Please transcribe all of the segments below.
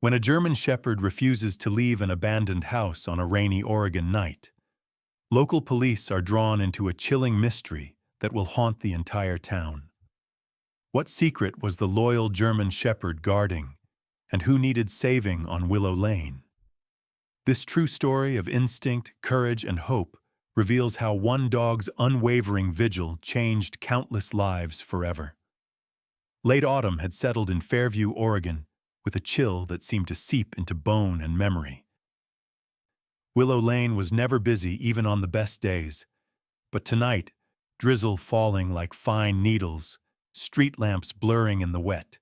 When a German shepherd refuses to leave an abandoned house on a rainy Oregon night, local police are drawn into a chilling mystery that will haunt the entire town. What secret was the loyal German shepherd guarding, and who needed saving on Willow Lane? This true story of instinct, courage, and hope reveals how one dog's unwavering vigil changed countless lives forever. Late autumn had settled in Fairview, Oregon, with a chill that seemed to seep into bone and memory. Willow Lane was never busy even on the best days, but tonight, drizzle falling like fine needles, street lamps blurring in the wet.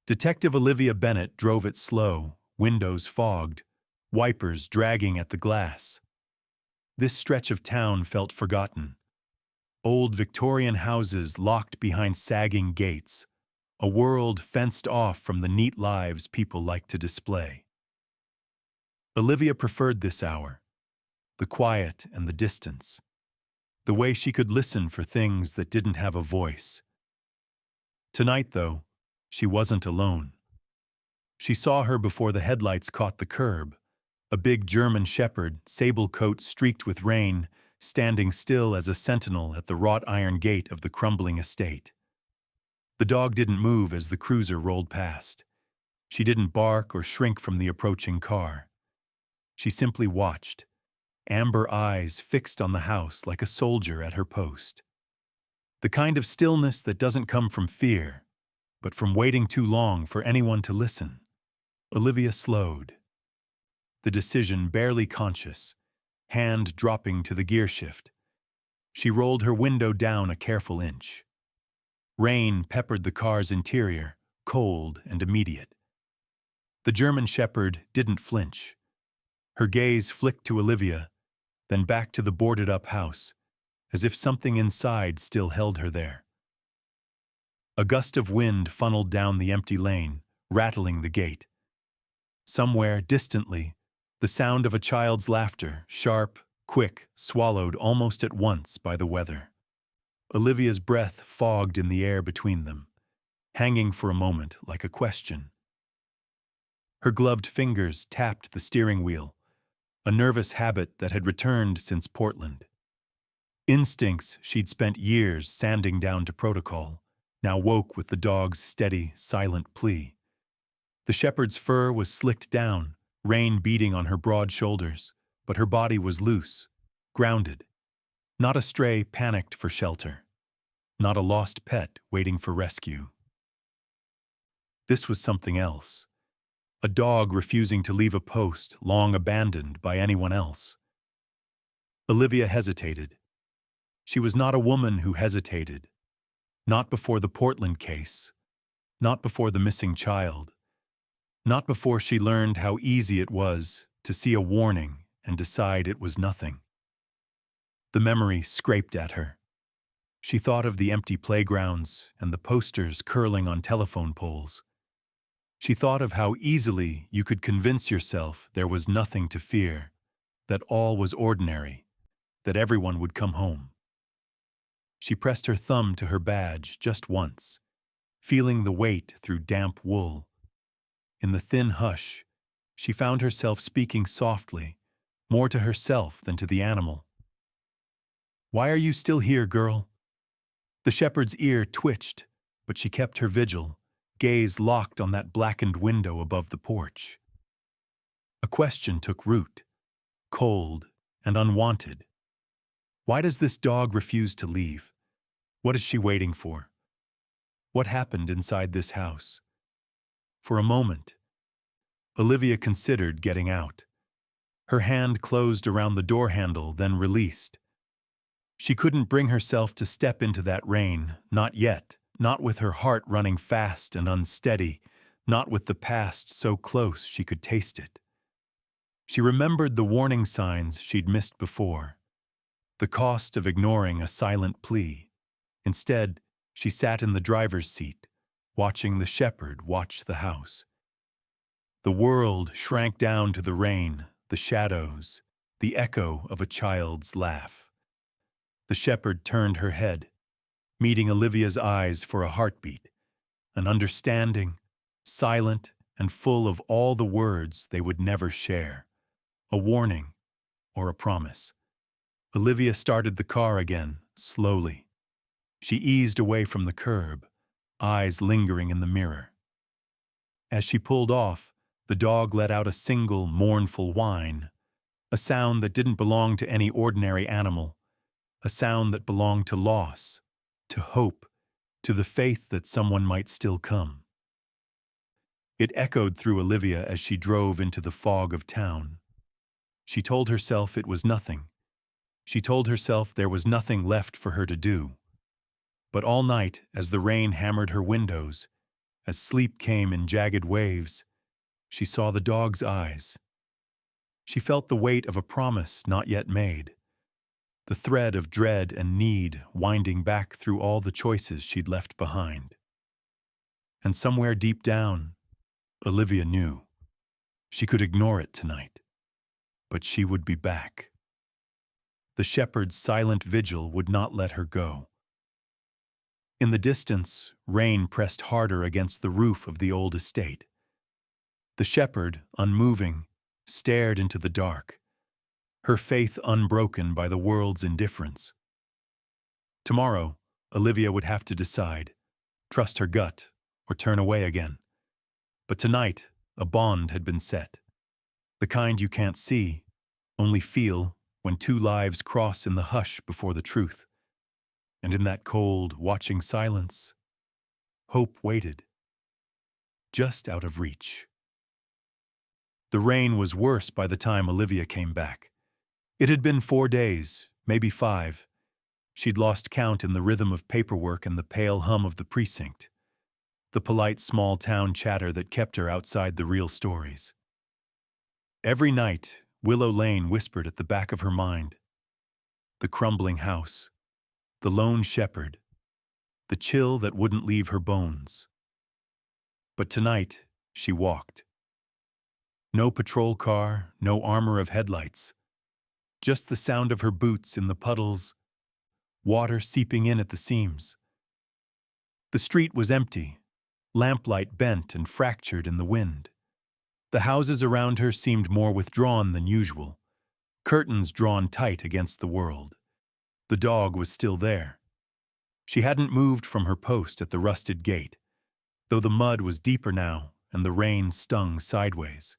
Detective Olivia Bennett drove it slow, windows fogged, wipers dragging at the glass. This stretch of town felt forgotten. Old Victorian houses locked behind sagging gates, a world fenced off from the neat lives people like to display. Olivia preferred this hour, the quiet and the distance, the way she could listen for things that didn't have a voice. Tonight, though, she wasn't alone. She saw her before the headlights caught the curb, a big German shepherd, sable coat streaked with rain, standing still as a sentinel at the wrought iron gate of the crumbling estate. The dog didn't move as the cruiser rolled past. She didn't bark or shrink from the approaching car. She simply watched, amber eyes fixed on the house like a soldier at her post. The kind of stillness that doesn't come from fear, but from waiting too long for anyone to listen. Olivia slowed, the decision barely conscious, hand dropping to the gear shift. She rolled her window down a careful inch. Rain peppered the car's interior, cold and immediate. The German shepherd didn't flinch. Her gaze flicked to Olivia, then back to the boarded-up house, as if something inside still held her there. A gust of wind funneled down the empty lane, rattling the gate. Somewhere, distantly, the sound of a child's laughter, sharp, quick, swallowed almost at once by the weather. Olivia's breath fogged in the air between them, hanging for a moment like a question. Her gloved fingers tapped the steering wheel, a nervous habit that had returned since Portland. Instincts she'd spent years sanding down to protocol now woke with the dog's steady, silent plea. The shepherd's fur was slicked down, rain beating on her broad shoulders, but her body was loose, grounded. Not a stray panicked for shelter. Not a lost pet waiting for rescue. This was something else. A dog refusing to leave a post long abandoned by anyone else. Olivia hesitated. She was not a woman who hesitated. Not before the Portland case. Not before the missing child. Not before she learned how easy it was to see a warning and decide it was nothing. The memory scraped at her. She thought of the empty playgrounds and the posters curling on telephone poles. She thought of how easily you could convince yourself there was nothing to fear, that all was ordinary, that everyone would come home. She pressed her thumb to her badge just once, feeling the weight through damp wool. In the thin hush, she found herself speaking softly, more to herself than to the animal. "Why are you still here, girl?" The shepherd's ear twitched, but she kept her vigil, gaze locked on that blackened window above the porch. A question took root, cold and unwanted. Why does this dog refuse to leave? What is she waiting for? What happened inside this house? For a moment, Olivia considered getting out. Her hand closed around the door handle, then released. She couldn't bring herself to step into that rain, not yet, not with her heart running fast and unsteady, not with the past so close she could taste it. She remembered the warning signs she'd missed before, the cost of ignoring a silent plea. Instead, she sat in the driver's seat, watching the shepherd watch the house. The world shrank down to the rain, the shadows, the echo of a child's laugh. The shepherd turned her head, meeting Olivia's eyes for a heartbeat, an understanding, silent and full of all the words they would never share, a warning or a promise. Olivia started the car again, slowly. She eased away from the curb, eyes lingering in the mirror. As she pulled off, the dog let out a single mournful whine, a sound that didn't belong to any ordinary animal, a sound that belonged to loss, to hope, to the faith that someone might still come. It echoed through Olivia as she drove into the fog of town. She told herself it was nothing. She told herself there was nothing left for her to do. But all night, as the rain hammered her windows, as sleep came in jagged waves, she saw the dog's eyes. She felt the weight of a promise not yet made, the thread of dread and need winding back through all the choices she'd left behind. And somewhere deep down, Olivia knew. She could ignore it tonight, but she would be back. The shepherd's silent vigil would not let her go. In the distance, rain pressed harder against the roof of the old estate. The shepherd, unmoving, stared into the dark, her faith unbroken by the world's indifference. Tomorrow, Olivia would have to decide, trust her gut or turn away again. But tonight, a bond had been set. The kind you can't see, only feel when two lives cross in the hush before the truth. And in that cold, watching silence, hope waited, just out of reach. The rain was worse by the time Olivia came back. It had been 4 days, maybe 5. She'd lost count in the rhythm of paperwork and the pale hum of the precinct, the polite small-town chatter that kept her outside the real stories. Every night, Willow Lane whispered at the back of her mind. The crumbling house, the lone shepherd, the chill that wouldn't leave her bones. But tonight, she walked. No patrol car, no armor of headlights. Just the sound of her boots in the puddles, water seeping in at the seams. The street was empty, lamplight bent and fractured in the wind. The houses around her seemed more withdrawn than usual, curtains drawn tight against the world. The dog was still there. She hadn't moved from her post at the rusted gate, though the mud was deeper now and the rain stung sideways.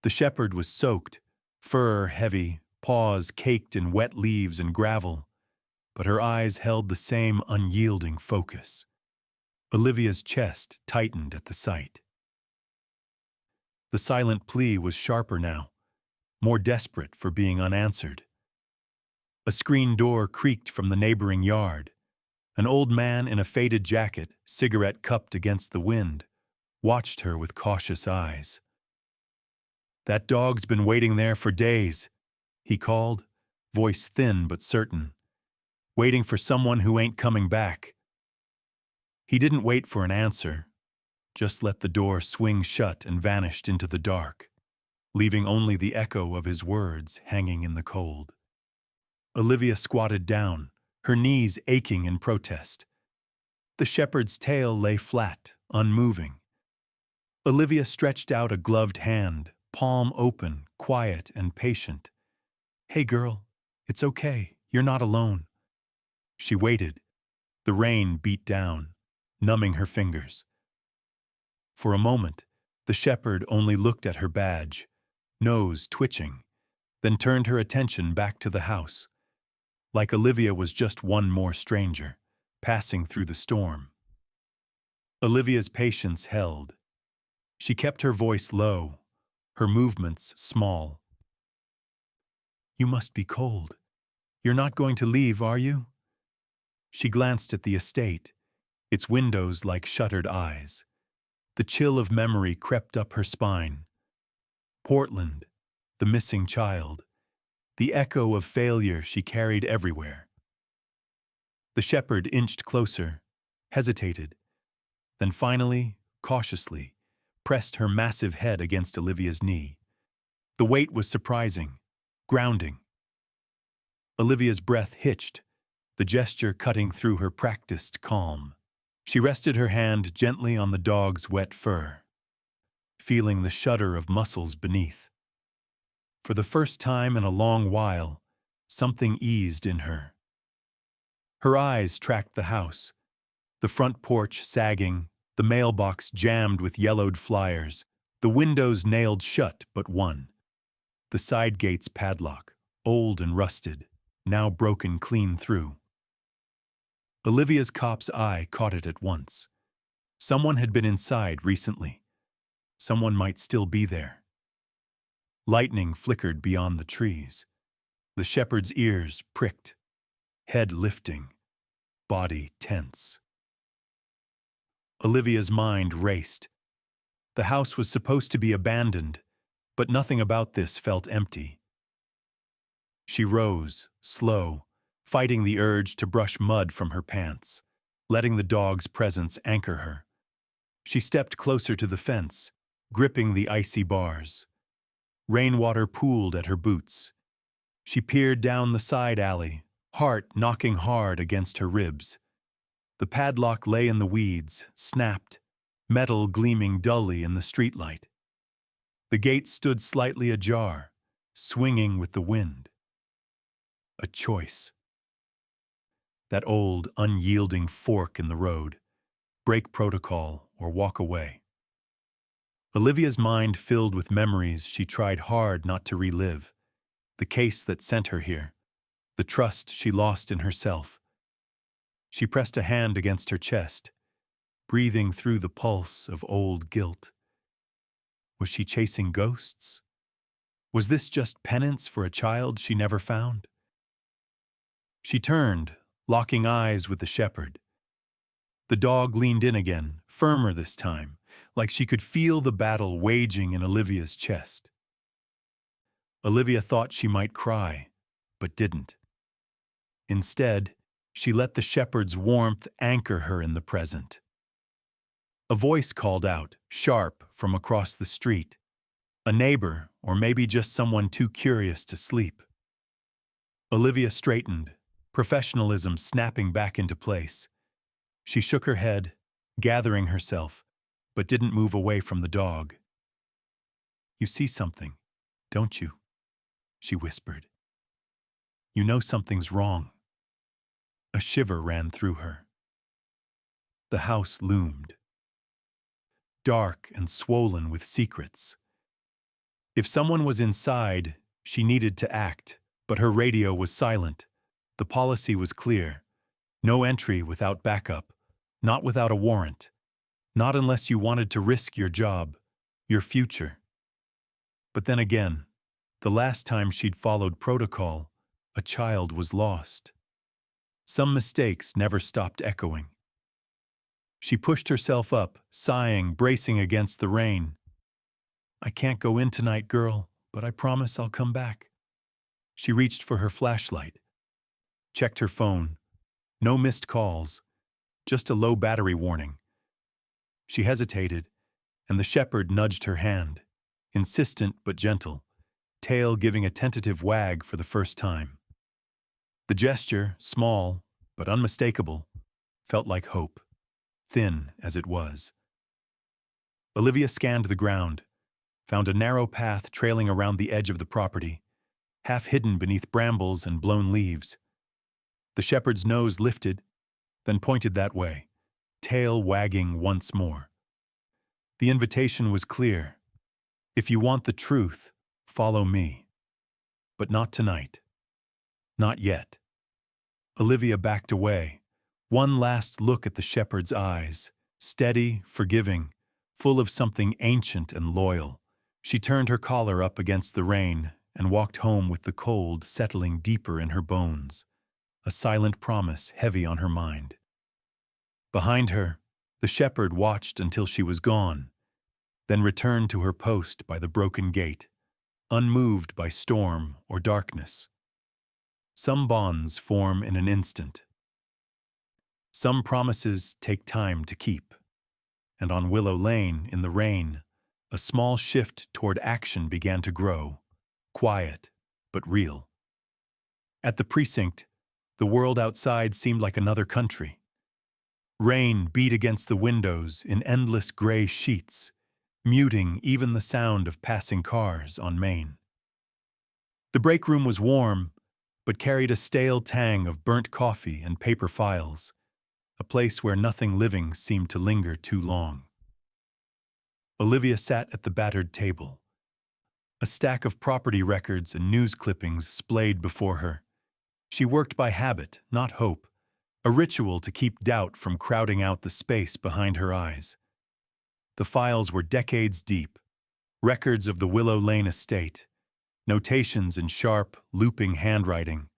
The shepherd was soaked, fur heavy, paws caked in wet leaves and gravel, but her eyes held the same unyielding focus. Olivia's chest tightened at the sight. The silent plea was sharper now, more desperate for being unanswered. A screen door creaked from the neighboring yard. An old man in a faded jacket, cigarette cupped against the wind, watched her with cautious eyes. "That dog's been waiting there for days," he called, voice thin but certain. "Waiting for someone who ain't coming back." He didn't wait for an answer, just let the door swing shut and vanished into the dark, leaving only the echo of his words hanging in the cold. Olivia squatted down, her knees aching in protest. The shepherd's tail lay flat, unmoving. Olivia stretched out a gloved hand, palm open, quiet and patient. "Hey girl, it's okay, you're not alone." She waited. The rain beat down, numbing her fingers. For a moment, the shepherd only looked at her badge, nose twitching, then turned her attention back to the house, like Olivia was just one more stranger, passing through the storm. Olivia's patience held. She kept her voice low, her movements small. "You must be cold. You're not going to leave, are you?" She glanced at the estate, its windows like shuttered eyes. The chill of memory crept up her spine. Portland, the missing child, the echo of failure she carried everywhere. The shepherd inched closer, hesitated, then finally, cautiously, pressed her massive head against Olivia's knee. The weight was surprising, grounding. Olivia's breath hitched, the gesture cutting through her practiced calm. She rested her hand gently on the dog's wet fur. feeling the shudder of muscles beneath. For the first time in a long while, something eased in her. Her eyes tracked the house, the front porch sagging, the mailbox jammed with yellowed flyers, the windows nailed shut but one, the side gates padlock, old and rusted, now broken clean through. Olivia's cop's eye caught it at once. Someone had been inside recently. Someone might still be there. Lightning flickered beyond the trees. The shepherd's ears pricked, head lifting, body tense. Olivia's mind raced. The house was supposed to be abandoned, but nothing about this felt empty. She rose, slow, fighting the urge to brush mud from her pants, letting the dog's presence anchor her. She stepped closer to the fence, gripping the icy bars. Rainwater pooled at her boots. She peered down the side alley, heart knocking hard against her ribs. The padlock lay in the weeds, snapped, metal gleaming dully in the streetlight. The gate stood slightly ajar, swinging with the wind. A choice. That old, unyielding fork in the road. Break protocol or walk away. Olivia's mind filled with memories she tried hard not to relive. The case that sent her here. The trust she lost in herself. She pressed a hand against her chest, breathing through the pulse of old guilt. Was she chasing ghosts? Was this just penance for a child she never found? She turned, locking eyes with the shepherd. The dog leaned in again, firmer this time, like she could feel the battle waging in Olivia's chest. Olivia thought she might cry, but didn't. Instead, she let the shepherd's warmth anchor her in the present. A voice called out, sharp, from across the street. A neighbor, or maybe just someone too curious to sleep. Olivia straightened, professionalism snapping back into place. She shook her head, gathering herself, but didn't move away from the dog. "You see something, don't you?" she whispered. "You know something's wrong." A shiver ran through her. The house loomed. Dark and swollen with secrets. If someone was inside, she needed to act, but her radio was silent. The policy was clear. No entry without backup, not without a warrant, not unless you wanted to risk your job, your future. But then again, the last time she'd followed protocol, a child was lost. Some mistakes never stopped echoing. She pushed herself up, sighing, bracing against the rain. "I can't go in tonight, girl, but I promise I'll come back." She reached for her flashlight, checked her phone. No missed calls, just a low battery warning. She hesitated, and the shepherd nudged her hand, insistent but gentle, tail giving a tentative wag for the first time. The gesture, small but unmistakable, felt like hope, thin as it was. Olivia scanned the ground, found a narrow path trailing around the edge of the property, half hidden beneath brambles and blown leaves. The shepherd's nose lifted, then pointed that way, tail wagging once more. The invitation was clear. If you want the truth, follow me. But not tonight. Not yet. Olivia backed away, one last look at the shepherd's eyes, steady, forgiving, full of something ancient and loyal. She turned her collar up against the rain and walked home with the cold settling deeper in her bones, a silent promise heavy on her mind. Behind her, the shepherd watched until she was gone, then returned to her post by the broken gate, unmoved by storm or darkness. Some bonds form in an instant. Some promises take time to keep. And on Willow Lane, in the rain, a small shift toward action began to grow, quiet but real. At the precinct, the world outside seemed like another country. Rain beat against the windows in endless gray sheets, muting even the sound of passing cars on Main. The break room was warm, but carried a stale tang of burnt coffee and paper files, a place where nothing living seemed to linger too long. Olivia sat at the battered table. A stack of property records and news clippings splayed before her. She worked by habit, not hope, a ritual to keep doubt from crowding out the space behind her eyes. The files were decades deep, records of the Willow Lane estate, notations in sharp, looping handwriting,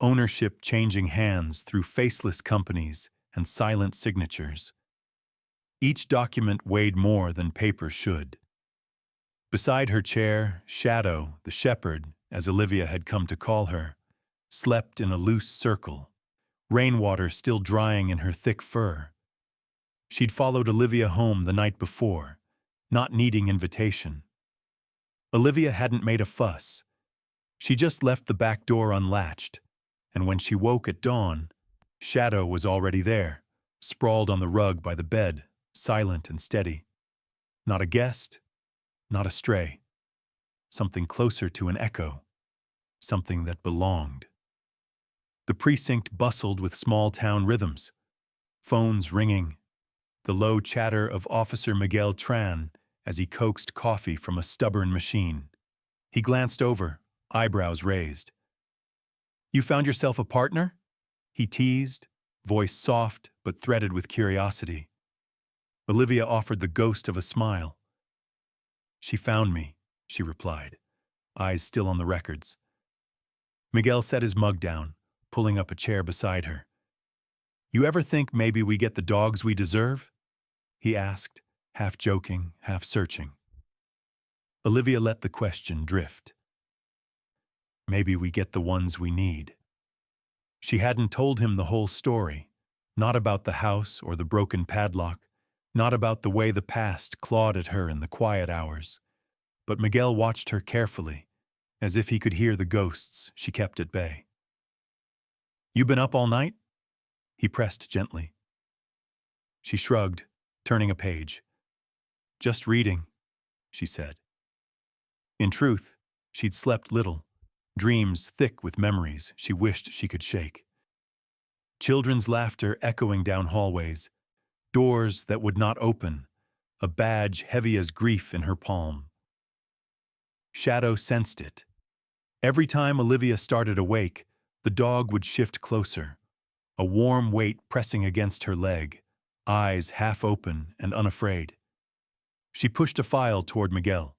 ownership changing hands through faceless companies and silent signatures. Each document weighed more than paper should. Beside her chair, Shadow, the shepherd, as Olivia had come to call her, slept in a loose circle, rainwater still drying in her thick fur. She'd followed Olivia home the night before, not needing invitation. Olivia hadn't made a fuss. She just left the back door unlatched, and when she woke at dawn, Shadow was already there, sprawled on the rug by the bed, silent and steady. Not a guest, not a stray. Something closer to an echo, something that belonged. The precinct bustled with small-town rhythms, phones ringing, the low chatter of Officer Miguel Tran as he coaxed coffee from a stubborn machine. He glanced over, eyebrows raised. "You found yourself a partner?" he teased, voice soft but threaded with curiosity. Olivia offered the ghost of a smile. "She found me," she replied, eyes still on the records. Miguel set his mug down, pulling up a chair beside her. "You ever think maybe we get the dogs we deserve?" he asked, half joking, half searching. Olivia let the question drift. Maybe we get the ones we need. She hadn't told him the whole story, not about the house or the broken padlock, not about the way the past clawed at her in the quiet hours. But Miguel watched her carefully, as if he could hear the ghosts she kept at bay. "You been up all night?" he pressed gently. She shrugged, turning a page. "Just reading," she said. In truth, she'd slept little, dreams thick with memories she wished she could shake. Children's laughter echoing down hallways, doors that would not open, a badge heavy as grief in her palm. Shadow sensed it. Every time Olivia started awake, the dog would shift closer, a warm weight pressing against her leg, eyes half open and unafraid. She pushed a file toward Miguel.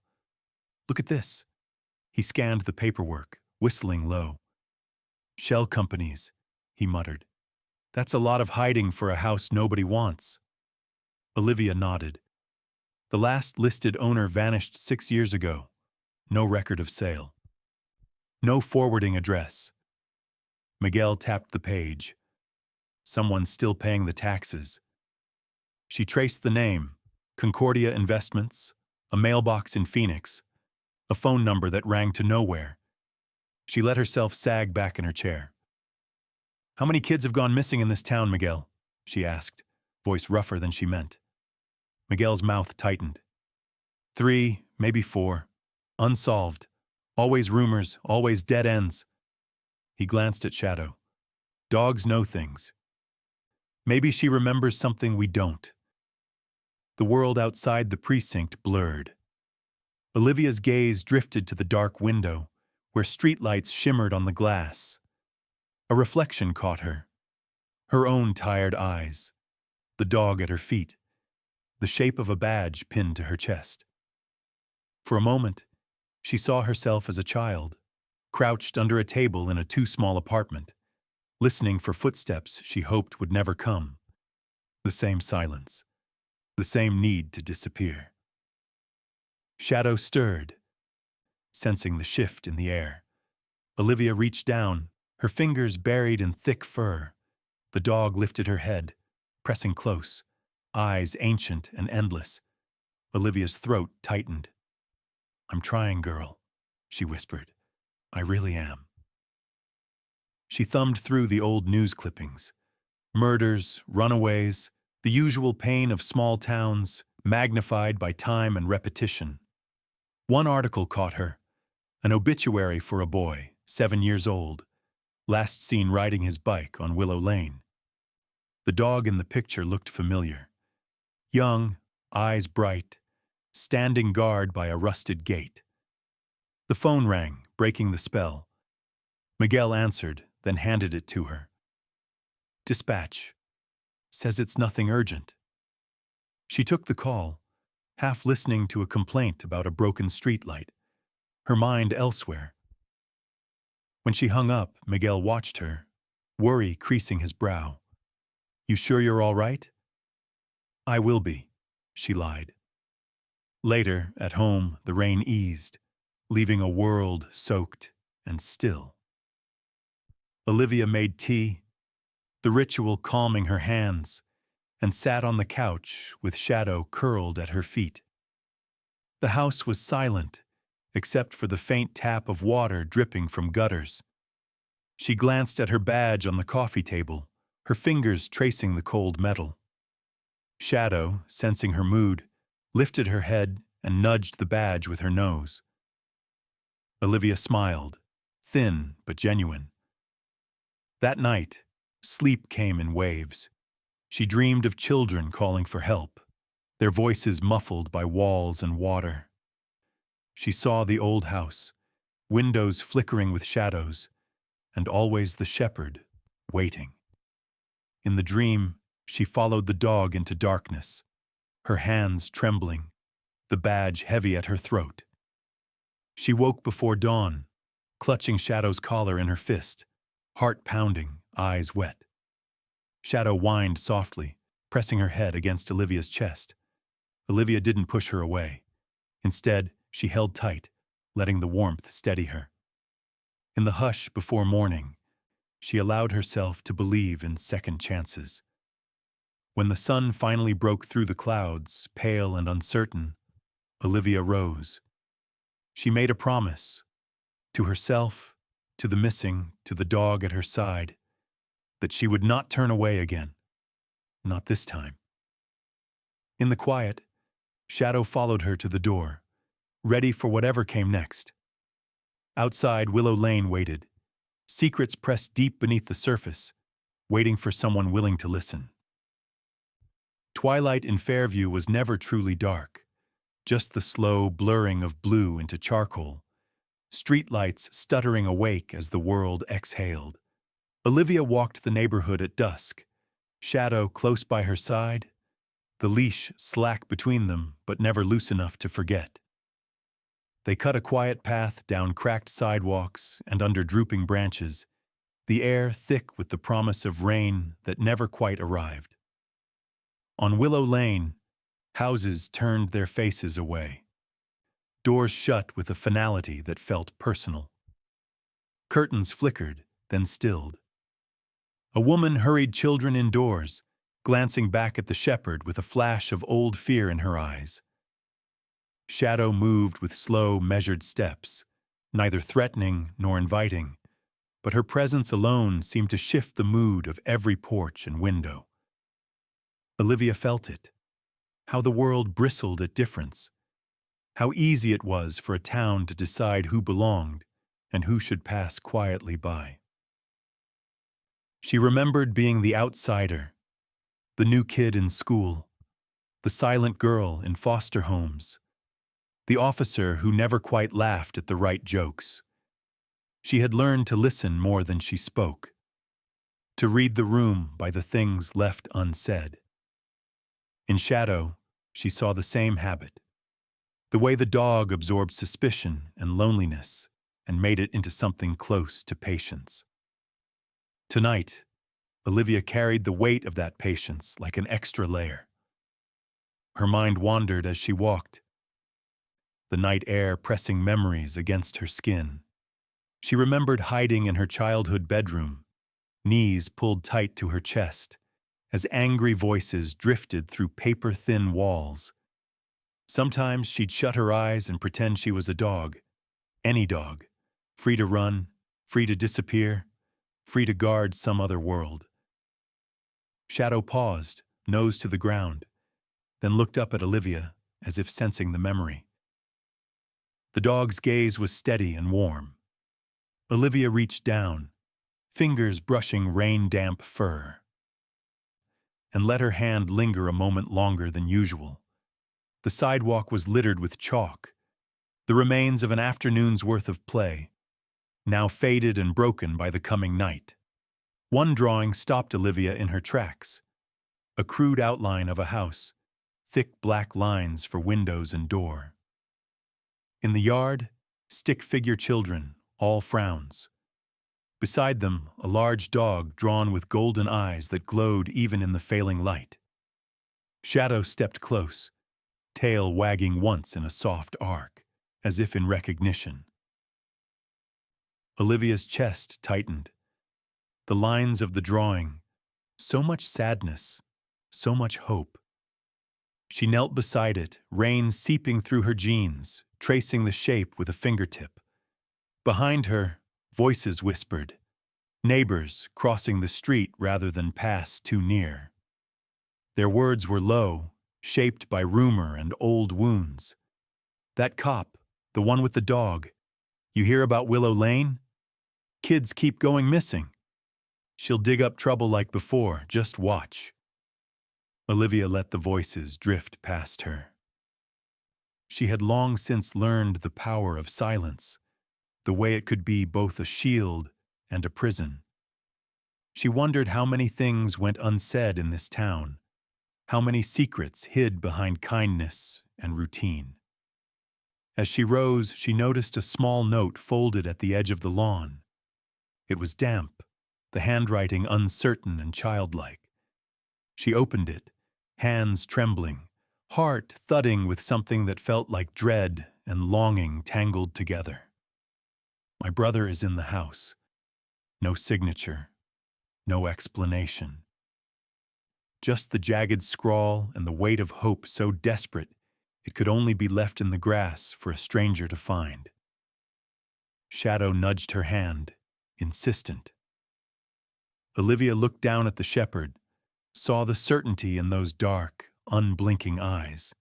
"Look at this." He scanned the paperwork, whistling low. "Shell companies," he muttered. "That's a lot of hiding for a house nobody wants." Olivia nodded. The last listed owner vanished 6 years ago. No record of sale. No forwarding address. Miguel tapped the page. Someone's still paying the taxes. She traced the name, Concordia Investments, a mailbox in Phoenix, a phone number that rang to nowhere. She let herself sag back in her chair. "How many kids have gone missing in this town, Miguel?" she asked, voice rougher than she meant. Miguel's mouth tightened. 3, maybe 4. Unsolved. Always rumors, always dead ends. He glanced at Shadow. "Dogs know things. Maybe she remembers something we don't." The world outside the precinct blurred. Olivia's gaze drifted to the dark window, where streetlights shimmered on the glass. A reflection caught her. Her own tired eyes. The dog at her feet. The shape of a badge pinned to her chest. For a moment, she saw herself as a child, crouched under a table in a too-small apartment, listening for footsteps she hoped would never come. The same silence. The same need to disappear. Shadow stirred, sensing the shift in the air. Olivia reached down, her fingers buried in thick fur. The dog lifted her head, pressing close, eyes ancient and endless. Olivia's throat tightened. "I'm trying, girl," she whispered. "I really am." She thumbed through the old news clippings. Murders, runaways, the usual pain of small towns, magnified by time and repetition. One article caught her, an obituary for a boy, 7 years old, last seen riding his bike on Willow Lane. The dog in the picture looked familiar. Young, eyes bright, standing guard by a rusted gate. The phone rang, breaking the spell. Miguel answered, then handed it to her. Dispatch. Says it's nothing urgent. She took the call, half listening to a complaint about a broken streetlight, her mind elsewhere. When she hung up, Miguel watched her, worry creasing his brow. You sure you're all right? I will be, she lied. Later, at home, the rain eased, leaving a world soaked and still. Olivia made tea, the ritual calming her hands, and sat on the couch with Shadow curled at her feet. The house was silent, except for the faint tap of water dripping from gutters. She glanced at her badge on the coffee table, her fingers tracing the cold metal. Shadow, sensing her mood, lifted her head and nudged the badge with her nose. Olivia smiled, thin but genuine. That night, sleep came in waves. She dreamed of children calling for help, their voices muffled by walls and water. She saw the old house, windows flickering with shadows, and always the shepherd, waiting. In the dream, she followed the dog into darkness, her hands trembling, the badge heavy at her throat. She woke before dawn, clutching Shadow's collar in her fist, heart pounding, eyes wet. Shadow whined softly, pressing her head against Olivia's chest. Olivia didn't push her away. Instead, she held tight, letting the warmth steady her. In the hush before morning, she allowed herself to believe in second chances. When the sun finally broke through the clouds, pale and uncertain, Olivia rose. She made a promise, to herself, to the missing, to the dog at her side, that she would not turn away again. Not this time. In the quiet, Shadow followed her to the door, ready for whatever came next. Outside, Willow Lane waited, secrets pressed deep beneath the surface, waiting for someone willing to listen. Twilight in Fairview was never truly dark, just the slow blurring of blue into charcoal, streetlights stuttering awake as the world exhaled. Olivia walked the neighborhood at dusk, Shadow close by her side, the leash slack between them but never loose enough to forget. They cut a quiet path down cracked sidewalks and under drooping branches, the air thick with the promise of rain that never quite arrived. On Willow Lane, houses turned their faces away, doors shut with a finality that felt personal. Curtains flickered, then stilled. A woman hurried children indoors, glancing back at the shepherd with a flash of old fear in her eyes. Shadow moved with slow, measured steps, neither threatening nor inviting, but her presence alone seemed to shift the mood of every porch and window. Olivia felt it, how the world bristled at difference, how easy it was for a town to decide who belonged and who should pass quietly by. She remembered being the outsider, the new kid in school, the silent girl in foster homes, the officer who never quite laughed at the right jokes. She had learned to listen more than she spoke, to read the room by the things left unsaid. In Shadow, she saw the same habit, the way the dog absorbed suspicion and loneliness and made it into something close to patience. Tonight, Olivia carried the weight of that patience like an extra layer. Her mind wandered as she walked, the night air pressing memories against her skin. She remembered hiding in her childhood bedroom, knees pulled tight to her chest, as angry voices drifted through paper-thin walls. Sometimes she'd shut her eyes and pretend she was a dog, any dog, free to run, free to disappear, free to guard some other world. Shadow paused, nose to the ground, then looked up at Olivia as if sensing the memory. The dog's gaze was steady and warm. Olivia reached down, fingers brushing rain-damp fur, and let her hand linger a moment longer than usual. The sidewalk was littered with chalk, the remains of an afternoon's worth of play, now faded and broken by the coming night. One drawing stopped Olivia in her tracks. A crude outline of a house, thick black lines for windows and door. In the yard, stick-figure children, all frowns. Beside them, a large dog drawn with golden eyes that glowed even in the failing light. Shadow stepped close, tail wagging once in a soft arc, as if in recognition. Olivia's chest tightened. The lines of the drawing, so much sadness, so much hope. She knelt beside it, rain seeping through her jeans, tracing the shape with a fingertip. Behind her, voices whispered, neighbors crossing the street rather than pass too near. Their words were low, shaped by rumor and old wounds. That cop, the one with the dog, you hear about Willow Lane? Kids keep going missing. She'll dig up trouble like before, just watch. Olivia let the voices drift past her. She had long since learned the power of silence, the way it could be both a shield and a prison. She wondered how many things went unsaid in this town, how many secrets hid behind kindness and routine. As she rose, she noticed a small note folded at the edge of the lawn. It was damp, the handwriting uncertain and childlike. She opened it, hands trembling, heart thudding with something that felt like dread and longing tangled together. My brother is in the house. No signature, no explanation. Just the jagged scrawl and the weight of hope so desperate it could only be left in the grass for a stranger to find. Shadow nudged her hand, insistent. Olivia looked down at the shepherd, saw the certainty in those dark, unblinking eyes.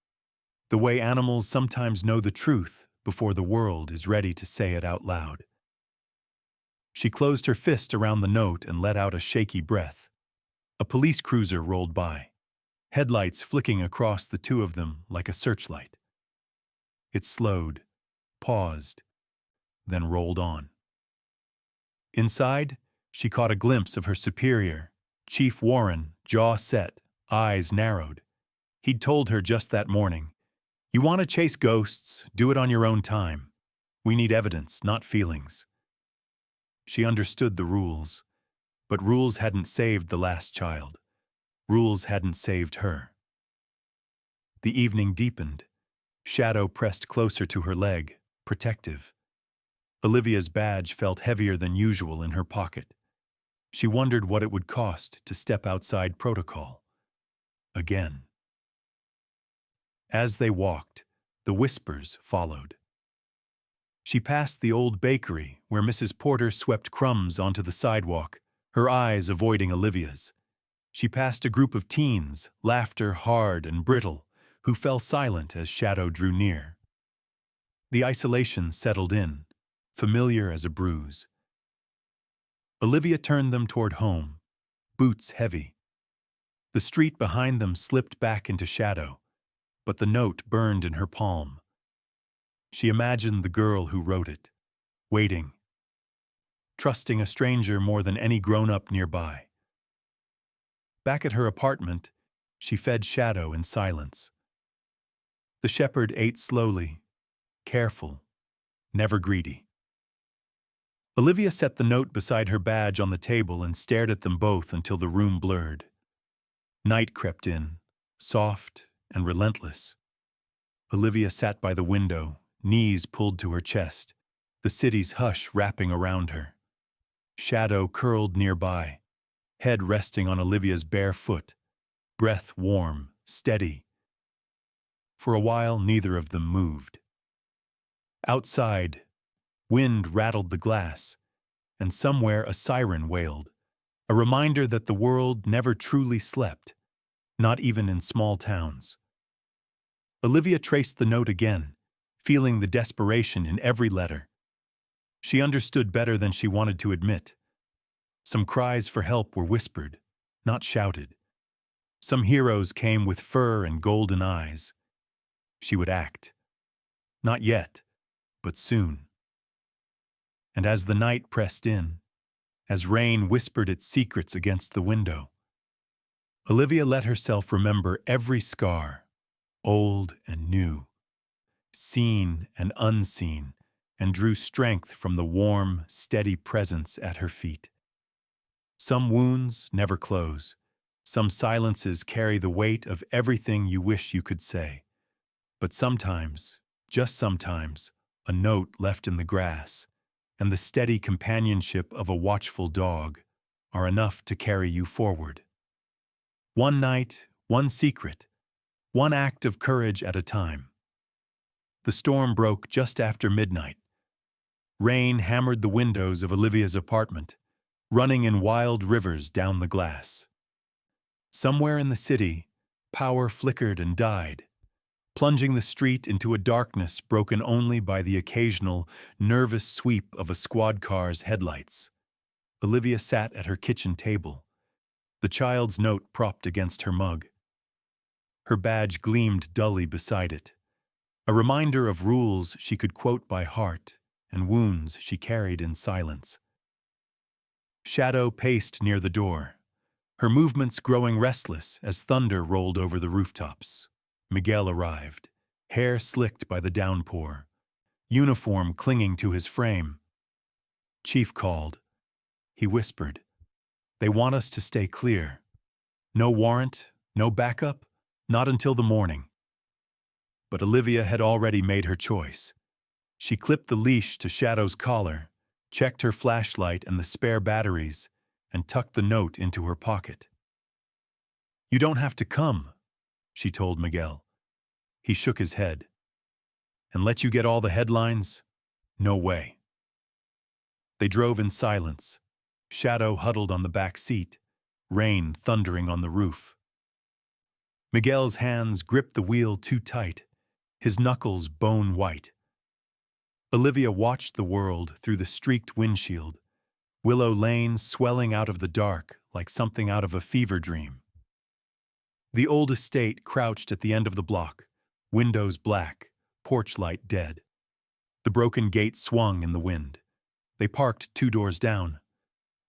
The way animals sometimes know the truth before the world is ready to say it out loud. She closed her fist around the note and let out a shaky breath. A police cruiser rolled by, headlights flicking across the two of them like a searchlight. It slowed, paused, then rolled on. Inside, she caught a glimpse of her superior, Chief Warren, jaw set, eyes narrowed. He'd told her just that morning, "You want to chase ghosts, do it on your own time. We need evidence, not feelings." She understood the rules, but rules hadn't saved the last child. Rules hadn't saved her. The evening deepened. Shadow pressed closer to her leg, protective. Olivia's badge felt heavier than usual in her pocket. She wondered what it would cost to step outside protocol. Again. As they walked, the whispers followed. She passed the old bakery where Mrs. Porter swept crumbs onto the sidewalk, her eyes avoiding Olivia's. She passed a group of teens, laughter hard and brittle, who fell silent as Shadow drew near. The isolation settled in, familiar as a bruise. Olivia turned them toward home, boots heavy. The street behind them slipped back into shadow, but the note burned in her palm. She imagined the girl who wrote it, waiting, trusting a stranger more than any grown-up nearby. Back at her apartment, she fed Shadow in silence. The shepherd ate slowly, careful, never greedy. Olivia set the note beside her badge on the table and stared at them both until the room blurred. Night crept in, soft and relentless. Olivia sat by the window, knees pulled to her chest, the city's hush wrapping around her. Shadow curled nearby, head resting on Olivia's bare foot, breath warm, steady. For a while, neither of them moved. Outside, wind rattled the glass, and somewhere a siren wailed, a reminder that the world never truly slept, not even in small towns. Olivia traced the note again, feeling the desperation in every letter. She understood better than she wanted to admit. Some cries for help were whispered, not shouted. Some heroes came with fur and golden eyes. She would act. Not yet, but soon. And as the night pressed in, as rain whispered its secrets against the window, Olivia let herself remember every scar, old and new, seen and unseen, and drew strength from the warm, steady presence at her feet. Some wounds never close. Some silences carry the weight of everything you wish you could say. But sometimes, just sometimes, a note left in the grass and the steady companionship of a watchful dog are enough to carry you forward. One night, one secret, one act of courage at a time. The storm broke just after midnight. Rain hammered the windows of Olivia's apartment, running in wild rivers down the glass. Somewhere in the city, power flickered and died, plunging the street into a darkness broken only by the occasional, nervous sweep of a squad car's headlights. Olivia sat at her kitchen table, the child's note propped against her mug. Her badge gleamed dully beside it, a reminder of rules she could quote by heart and wounds she carried in silence. Shadow paced near the door, her movements growing restless as thunder rolled over the rooftops. Miguel arrived, hair slicked by the downpour, uniform clinging to his frame. Chief called. He whispered, "They want us to stay clear. No warrant, no backup, not until the morning." But Olivia had already made her choice. She clipped the leash to Shadow's collar, checked her flashlight and the spare batteries, and tucked the note into her pocket. "You don't have to come," she told Miguel. He shook his head. "And let you get all the headlines? No way." They drove in silence, Shadow huddled on the back seat, rain thundering on the roof. Miguel's hands gripped the wheel too tight, his knuckles bone white. Olivia watched the world through the streaked windshield, Willow Lane swelling out of the dark like something out of a fever dream. The old estate crouched at the end of the block, windows black, porch light dead. The broken gate swung in the wind. They parked 2 doors down.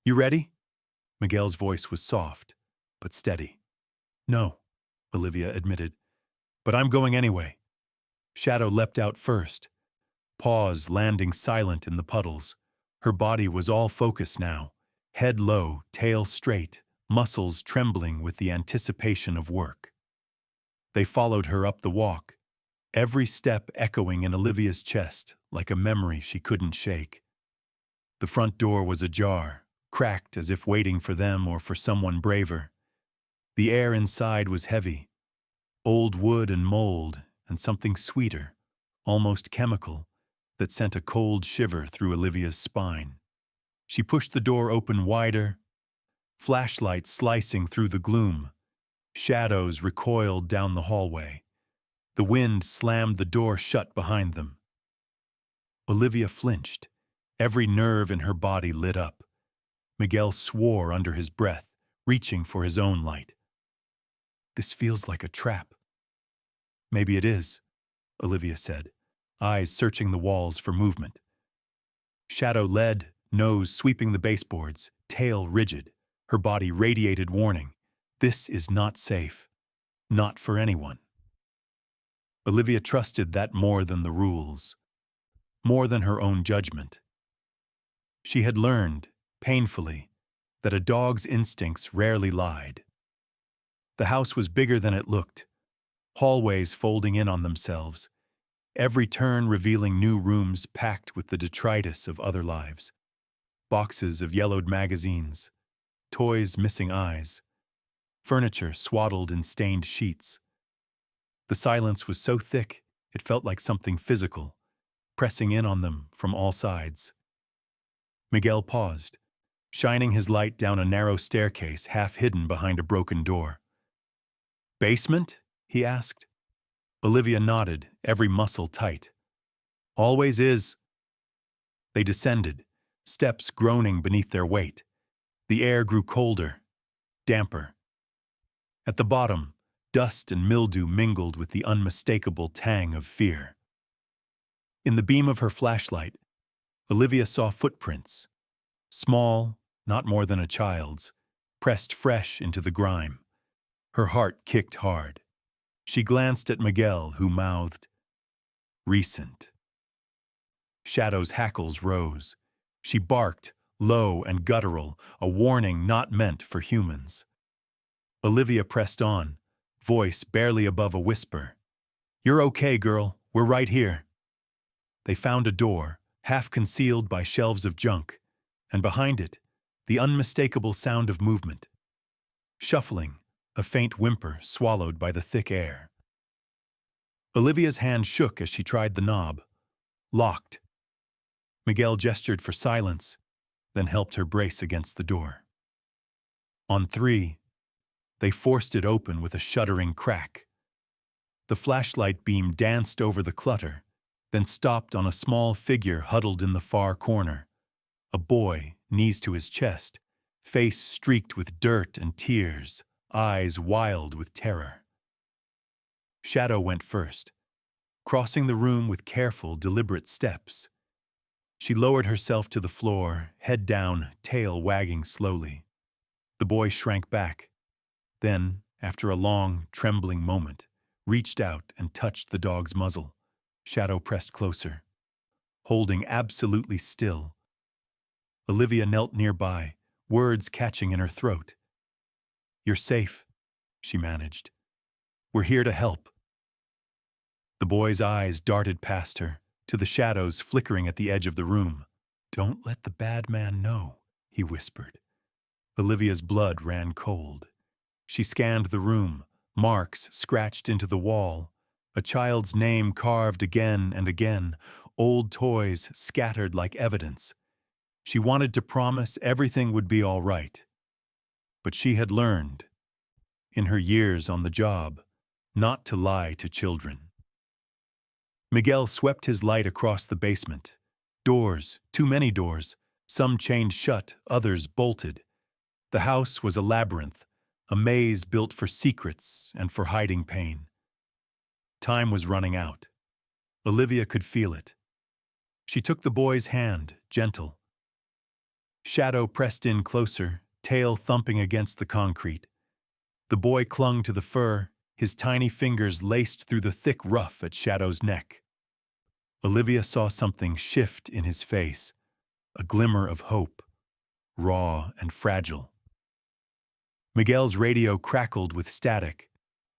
"You ready?" Miguel's voice was soft, but steady. "No," Olivia admitted, "but I'm going anyway." Shadow leapt out first. Paws landing silent in the puddles. Her body was all focus now, head low, tail straight, muscles trembling with the anticipation of work. They followed her up the walk, every step echoing in Olivia's chest like a memory she couldn't shake. The front door was ajar, cracked as if waiting for them or for someone braver. The air inside was heavy, old wood and mold and something sweeter, almost chemical, that sent a cold shiver through Olivia's spine. She pushed the door open wider, flashlight slicing through the gloom. Shadows recoiled down the hallway. The wind slammed the door shut behind them. Olivia flinched, every nerve in her body lit up. Miguel swore under his breath, reaching for his own light. "This feels like a trap." "Maybe it is," Olivia said, eyes searching the walls for movement. Shadow led, nose sweeping the baseboards, tail rigid. Her body radiated warning. This is not safe. Not for anyone. Olivia trusted that more than the rules, more than her own judgment. She had learned, painfully, that a dog's instincts rarely lied. The house was bigger than it looked, hallways folding in on themselves, every turn revealing new rooms packed with the detritus of other lives. Boxes of yellowed magazines, toys missing eyes, furniture swaddled in stained sheets. The silence was so thick it felt like something physical, pressing in on them from all sides. Miguel paused, shining his light down a narrow staircase half hidden behind a broken door. "Basement?" he asked. Olivia nodded, every muscle tight. Always is. They descended, steps groaning beneath their weight. The air grew colder, damper. At the bottom, dust and mildew mingled with the unmistakable tang of fear. In the beam of her flashlight, Olivia saw footprints, small, not more than a child's, pressed fresh into the grime. Her heart kicked hard. She glanced at Miguel, who mouthed, "Recent." Shadow's hackles rose. She barked, low and guttural, a warning not meant for humans. Olivia pressed on, voice barely above a whisper. "You're okay, girl. We're right here." They found a door, half concealed by shelves of junk, and behind it, the unmistakable sound of movement. Shuffling, a faint whimper swallowed by the thick air. Olivia's hand shook as she tried the knob. Locked. Miguel gestured for silence, then helped her brace against the door. On three, they forced it open with a shuddering crack. The flashlight beam danced over the clutter, then stopped on a small figure huddled in the far corner. A boy, knees to his chest, face streaked with dirt and tears, eyes wild with terror. Shadow went first, crossing the room with careful, deliberate steps. She lowered herself to the floor, head down, tail wagging slowly. The boy shrank back, then, after a long, trembling moment, reached out and touched the dog's muzzle. Shadow pressed closer, holding absolutely still. Olivia knelt nearby, words catching in her throat. "You're safe," she managed. "We're here to help." The boy's eyes darted past her, to the shadows flickering at the edge of the room. "Don't let the bad man know," he whispered. Olivia's blood ran cold. She scanned the room, marks scratched into the wall, a child's name carved again and again, old toys scattered like evidence. She wanted to promise everything would be all right. But she had learned, in her years on the job, not to lie to children. Miguel swept his light across the basement. Doors, too many doors, some chained shut, others bolted. The house was a labyrinth, a maze built for secrets and for hiding pain. Time was running out. Olivia could feel it. She took the boy's hand, gentle. Shadow pressed in closer, tail thumping against the concrete. The boy clung to the fur, his tiny fingers laced through the thick ruff at Shadow's neck. Olivia saw something shift in his face, a glimmer of hope, raw and fragile. Miguel's radio crackled with static,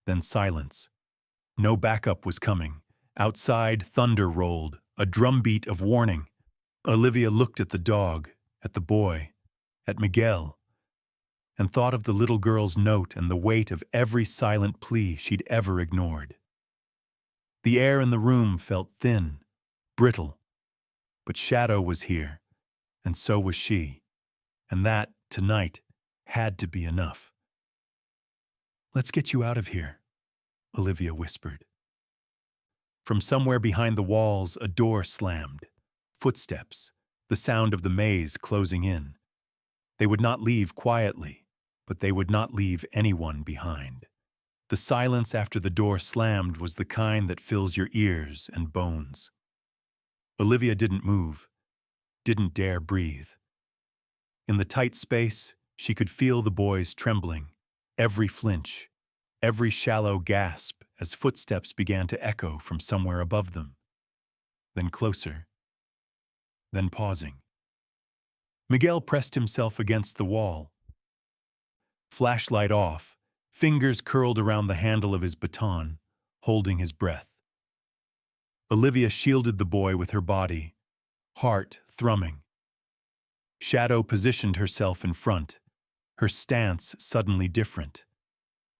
then silence. No backup was coming. Outside, thunder rolled, a drumbeat of warning. Olivia looked at the dog, at the boy, at Miguel, and thought of the little girl's note and the weight of every silent plea she'd ever ignored. The air in the room felt thin, brittle, but Shadow was here, and so was she, and that, tonight, had to be enough. "Let's get you out of here," Olivia whispered. From somewhere behind the walls, a door slammed. Footsteps, the sound of the maze closing in. They would not leave quietly, but they would not leave anyone behind. The silence after the door slammed was the kind that fills your ears and bones. Olivia didn't move, didn't dare breathe. In the tight space, she could feel the boys trembling, every flinch, every shallow gasp as footsteps began to echo from somewhere above them. Then closer, then pausing. Miguel pressed himself against the wall. Flashlight off, fingers curled around the handle of his baton, holding his breath. Olivia shielded the boy with her body, heart thrumming. Shadow positioned herself in front, her stance suddenly different.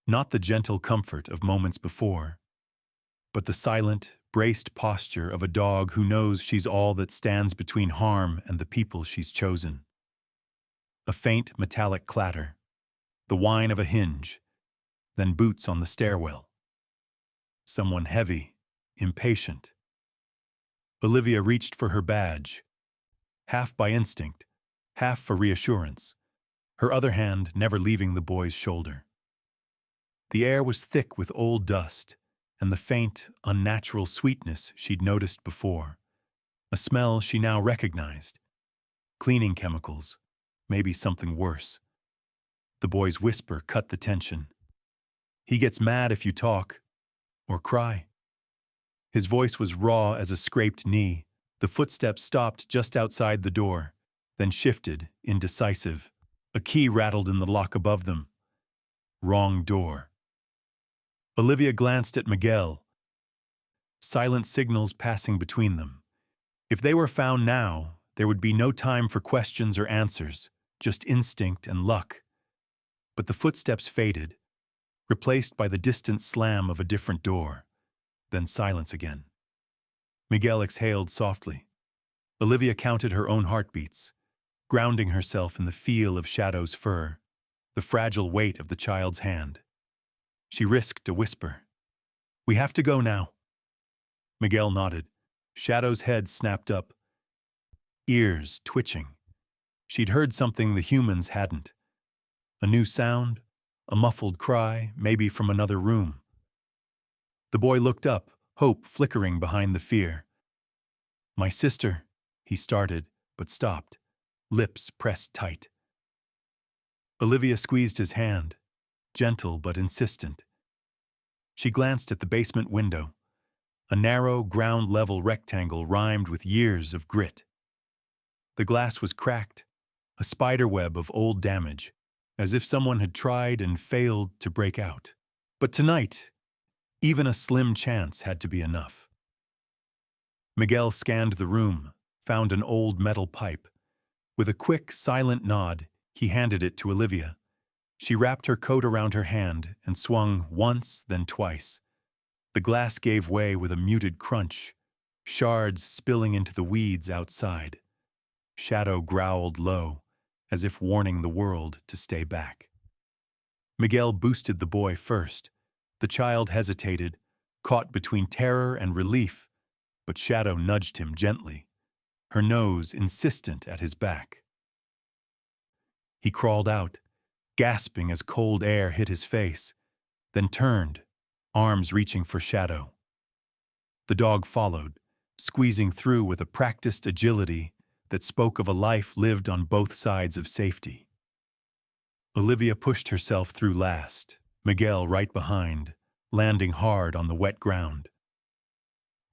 Not the gentle comfort of moments before, but the silent, braced posture of a dog who knows she's all that stands between harm and the people she's chosen. A faint metallic clatter, the whine of a hinge, then boots on the stairwell. someone heavy, impatient. Olivia reached for her badge, half by instinct, half for reassurance, her other hand never leaving the boy's shoulder. The air was thick with old dust and the faint, unnatural sweetness she'd noticed before, a smell she now recognized. Cleaning chemicals, maybe something worse. The boy's whisper cut the tension. He gets mad if you talk, or cry. His voice was raw as a scraped knee. The footsteps stopped just outside the door, then shifted, indecisive. A key rattled in the lock above them. Wrong door. Olivia glanced at Miguel, silent signals passing between them. If they were found now, there would be no time for questions or answers, just instinct and luck. But the footsteps faded, replaced by the distant slam of a different door, then silence again. Miguel exhaled softly. Olivia counted her own heartbeats, grounding herself in the feel of Shadow's fur, the fragile weight of the child's hand. She risked a whisper. "We have to go now." Miguel nodded. Shadow's head snapped up, ears twitching. She'd heard something the humans hadn't. A new sound, a muffled cry, maybe from another room. The boy looked up, hope flickering behind the fear. "My sister," he started, but stopped, lips pressed tight. Olivia squeezed his hand, gentle but insistent. She glanced at the basement window, a narrow, ground-level rectangle rimed with years of grit. The glass was cracked, a spiderweb of old damage, as if someone had tried and failed to break out. But tonight, even a slim chance had to be enough. Miguel scanned the room, found an old metal pipe. With a quick, silent nod, he handed it to Olivia. She wrapped her coat around her hand and swung once, then twice. The glass gave way with a muted crunch, shards spilling into the weeds outside. Shadow growled low, as if warning the world to stay back. Miguel boosted the boy first. The child hesitated, caught between terror and relief, but Shadow nudged him gently, her nose insistent at his back. He crawled out, gasping as cold air hit his face, then turned, arms reaching for Shadow. The dog followed, squeezing through with a practiced agility that spoke of a life lived on both sides of safety. Olivia pushed herself through last, Miguel right behind, landing hard on the wet ground.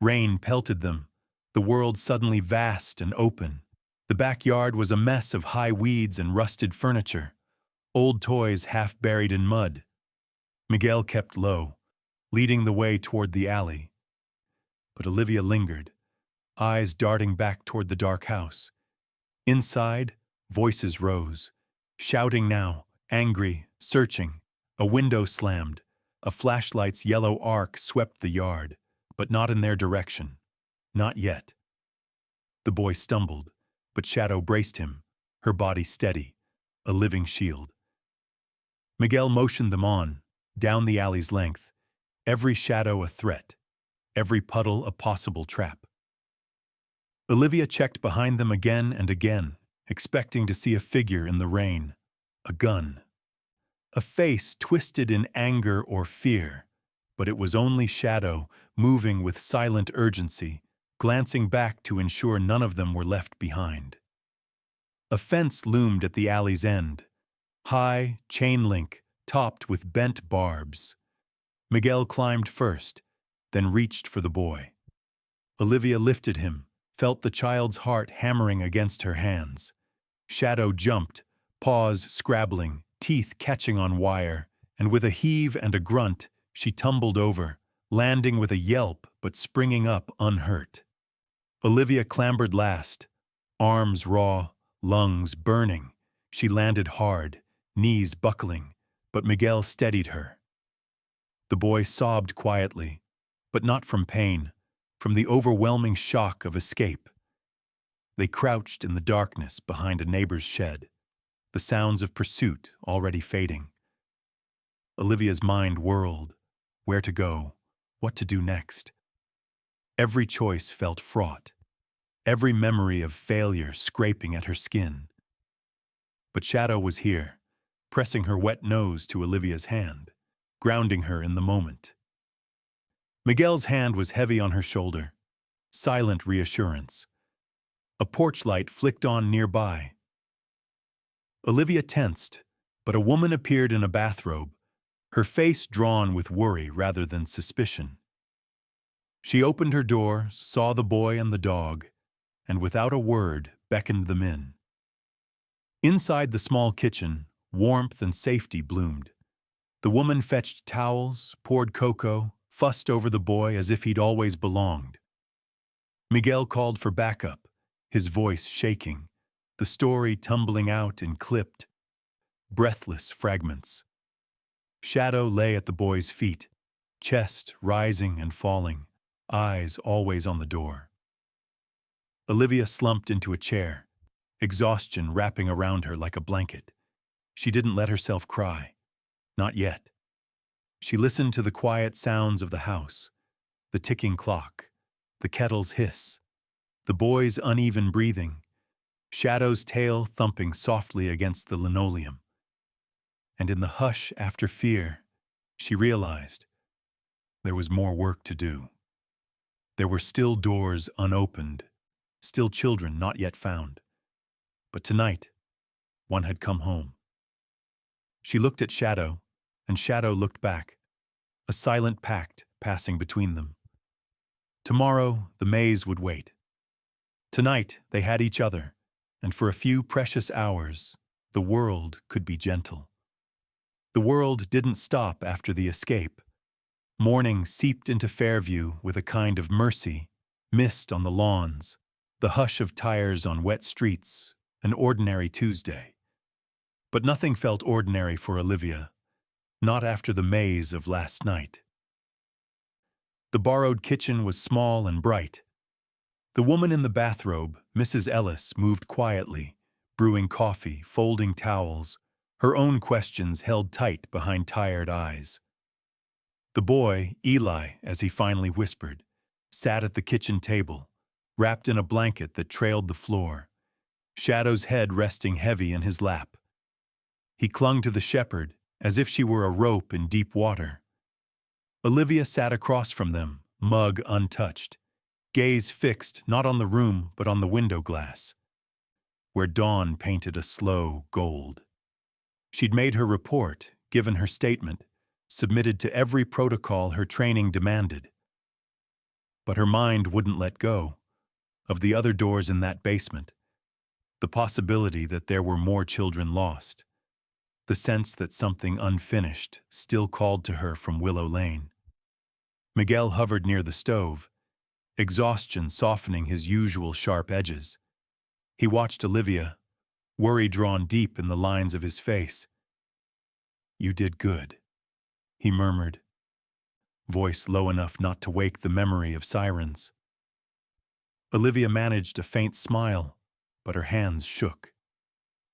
Rain pelted them, the world suddenly vast and open. The backyard was a mess of high weeds and rusted furniture, old toys half buried in mud. Miguel kept low, leading the way toward the alley. But Olivia lingered, eyes darting back toward the dark house. Inside, voices rose, shouting now, angry, searching. A window slammed, a flashlight's yellow arc swept the yard, but not in their direction. Not yet. The boy stumbled, but Shadow braced him, her body steady, a living shield. Miguel motioned them on, down the alley's length, every shadow a threat, every puddle a possible trap. Olivia checked behind them again and again, expecting to see a figure in the rain, a gun. A face twisted in anger or fear, but it was only Shadow, moving with silent urgency, glancing back to ensure none of them were left behind. A fence loomed at the alley's end, high, chain-link, topped with bent barbs. Miguel climbed first, then reached for the boy. Olivia lifted him, felt the child's heart hammering against her hands. Shadow jumped, paws scrabbling, teeth catching on wire, and with a heave and a grunt, she tumbled over, landing with a yelp but springing up unhurt. Olivia clambered last, arms raw, lungs burning. She landed hard, knees buckling, but Miguel steadied her. The boy sobbed quietly, but not from pain, from the overwhelming shock of escape. They crouched in the darkness behind a neighbor's shed, the sounds of pursuit already fading. Olivia's mind whirled. Where to go? What to do next? Every choice felt fraught, every memory of failure scraping at her skin. But Shadow was here, pressing her wet nose to Olivia's hand, grounding her in the moment. Miguel's hand was heavy on her shoulder, silent reassurance. A porch light flicked on nearby. Olivia tensed, but a woman appeared in a bathrobe, her face drawn with worry rather than suspicion. She opened her door, saw the boy and the dog, and without a word beckoned them in. Inside the small kitchen, warmth and safety bloomed. The woman fetched towels, poured cocoa, fussed over the boy as if he'd always belonged. Miguel called for backup, his voice shaking, the story tumbling out in clipped, breathless fragments. Shadow lay at the boy's feet, chest rising and falling, eyes always on the door. Olivia slumped into a chair, exhaustion wrapping around her like a blanket. She didn't let herself cry. Not yet. She listened to the quiet sounds of the house, the ticking clock, the kettle's hiss, the boy's uneven breathing, Shadow's tail thumping softly against the linoleum. And in the hush after fear, she realized there was more work to do. There were still doors unopened, still children not yet found. But tonight, one had come home. She looked at Shadow, and Shadow looked back, a silent pact passing between them. Tomorrow, the maze would wait. Tonight, they had each other, and for a few precious hours, the world could be gentle. The world didn't stop after the escape. Morning seeped into Fairview with a kind of mercy, mist on the lawns, the hush of tires on wet streets, an ordinary Tuesday. But nothing felt ordinary for Olivia, not after the maze of last night. The borrowed kitchen was small and bright. The woman in the bathrobe, Mrs. Ellis, moved quietly, brewing coffee, folding towels, her own questions held tight behind tired eyes. The boy, Eli, as he finally whispered, sat at the kitchen table, wrapped in a blanket that trailed the floor, Shadow's head resting heavy in his lap. He clung to the shepherd as if she were a rope in deep water. Olivia sat across from them, mug untouched, gaze fixed not on the room but on the window glass, where dawn painted a slow gold. She'd made her report, given her statement, submitted to every protocol her training demanded. But her mind wouldn't let go of the other doors in that basement, the possibility that there were more children lost, the sense that something unfinished still called to her from Willow Lane. Miguel hovered near the stove, exhaustion softening his usual sharp edges. He watched Olivia, worry drawn deep in the lines of his face. "You did good," he murmured, voice low enough not to wake the memory of sirens. Olivia managed a faint smile, but her hands shook.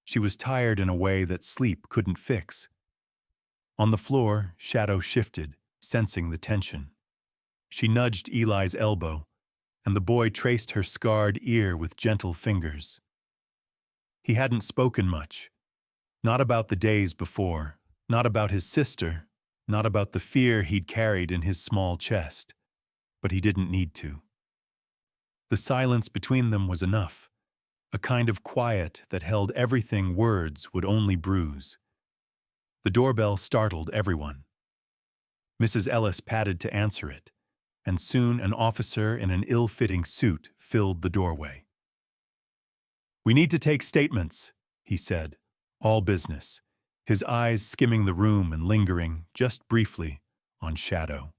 She was tired in a way that sleep couldn't fix. On the floor, Shadow shifted, sensing the tension. She nudged Eli's elbow, and the boy traced her scarred ear with gentle fingers. He hadn't spoken much, not about the days before, not about his sister, not about the fear he'd carried in his small chest, but he didn't need to. The silence between them was enough, a kind of quiet that held everything words would only bruise. The doorbell startled everyone. Mrs. Ellis padded to answer it, and soon an officer in an ill-fitting suit filled the doorway. "We need to take statements," he said, all business, his eyes skimming the room and lingering, just briefly, on Shadow.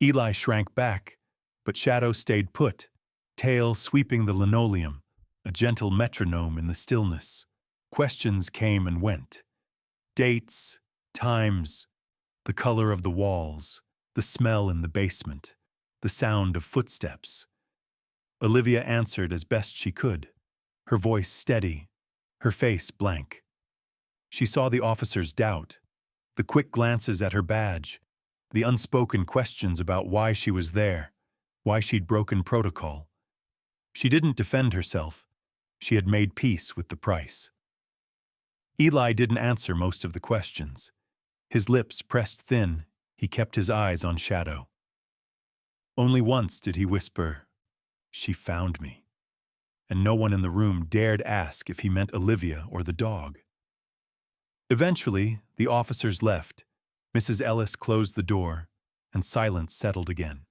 Eli shrank back, but Shadow stayed put, tail sweeping the linoleum, a gentle metronome in the stillness. Questions came and went. Dates, times, the color of the walls, the smell in the basement, the sound of footsteps. Olivia answered as best she could, her voice steady, her face blank. She saw the officer's doubt, the quick glances at her badge, the unspoken questions about why she was there, why she'd broken protocol. She didn't defend herself. She had made peace with the price. Eli didn't answer most of the questions. His lips pressed thin, he kept his eyes on Shadow. Only once did he whisper, "She found me," and no one in the room dared ask if he meant Olivia or the dog. Eventually, the officers left. Mrs. Ellis closed the door, and silence settled again.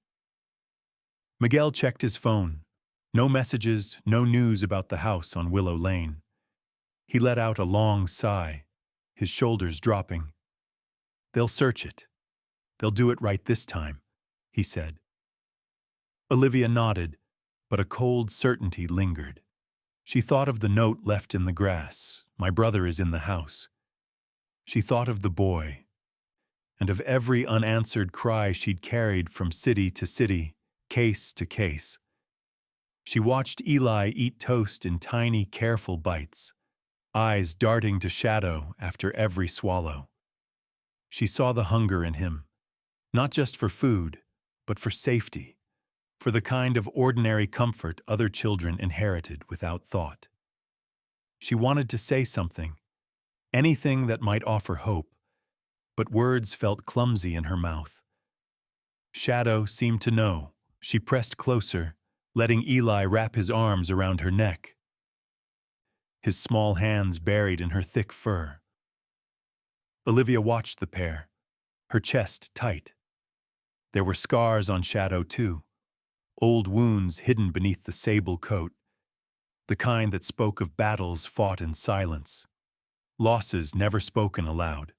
Miguel checked his phone. No messages, no news about the house on Willow Lane. He let out a long sigh, his shoulders dropping. "They'll search it. They'll do it right this time," he said. Olivia nodded, but a cold certainty lingered. She thought of the note left in the grass, "My brother is in the house." She thought of the boy, and of every unanswered cry she'd carried from city to city, case to case. She watched Eli eat toast in tiny, careful bites, eyes darting to Shadow after every swallow. She saw the hunger in him, not just for food, but for safety, for the kind of ordinary comfort other children inherited without thought. She wanted to say something, anything that might offer hope, but words felt clumsy in her mouth. Shadow seemed to know. She pressed closer, letting Eli wrap his arms around her neck, his small hands buried in her thick fur. Olivia watched the pair, her chest tight. There were scars on Shadow, too, old wounds hidden beneath the sable coat, the kind that spoke of battles fought in silence, losses never spoken aloud.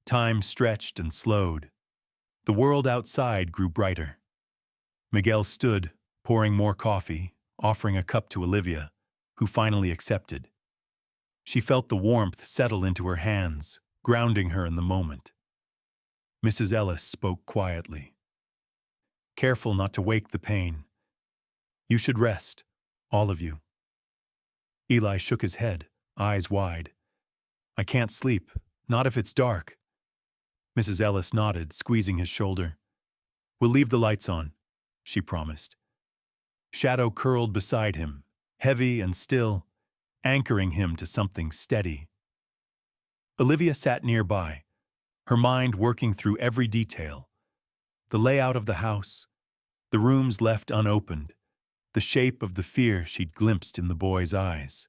Time stretched and slowed. The world outside grew brighter. Miguel stood, pouring more coffee, offering a cup to Olivia, who finally accepted. She felt the warmth settle into her hands, grounding her in the moment. Mrs. Ellis spoke quietly. "Careful not to wake the pain. You should rest, all of you." Eli shook his head, eyes wide. "I can't sleep, not if it's dark." Mrs. Ellis nodded, squeezing his shoulder. "We'll leave the lights on," she promised. Shadow curled beside him, heavy and still, anchoring him to something steady. Olivia sat nearby, her mind working through every detail. The layout of the house, the rooms left unopened, the shape of the fear she'd glimpsed in the boy's eyes.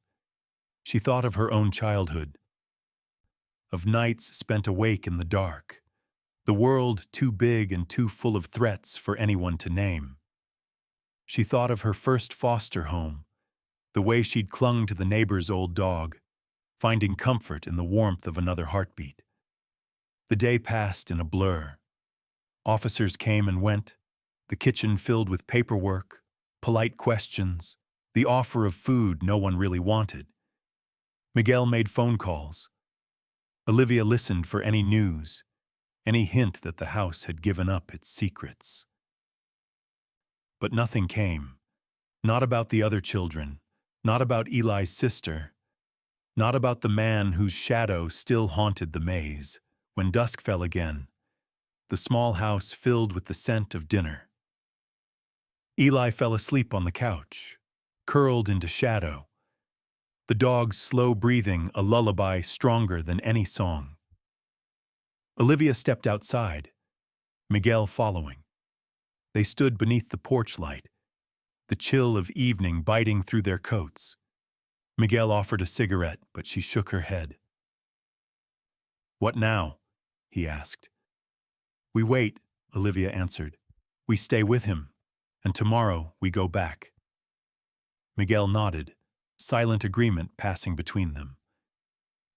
She thought of her own childhood, of nights spent awake in the dark, the world too big and too full of threats for anyone to name. She thought of her first foster home, the way she'd clung to the neighbor's old dog, finding comfort in the warmth of another heartbeat. The day passed in a blur. Officers came and went, the kitchen filled with paperwork, polite questions, the offer of food no one really wanted. Miguel made phone calls. Olivia listened for any news, any hint that the house had given up its secrets. But nothing came. Not about the other children, not about Eli's sister, not about the man whose shadow still haunted the maze. When dusk fell again, the small house filled with the scent of dinner. Eli fell asleep on the couch, curled into Shadow, the dog's slow breathing a lullaby stronger than any song. Olivia stepped outside, Miguel following. They stood beneath the porch light, the chill of evening biting through their coats. Miguel offered a cigarette, but she shook her head. "What now?" he asked. "We wait," Olivia answered. "We stay with him, and tomorrow we go back." Miguel nodded, silent agreement passing between them.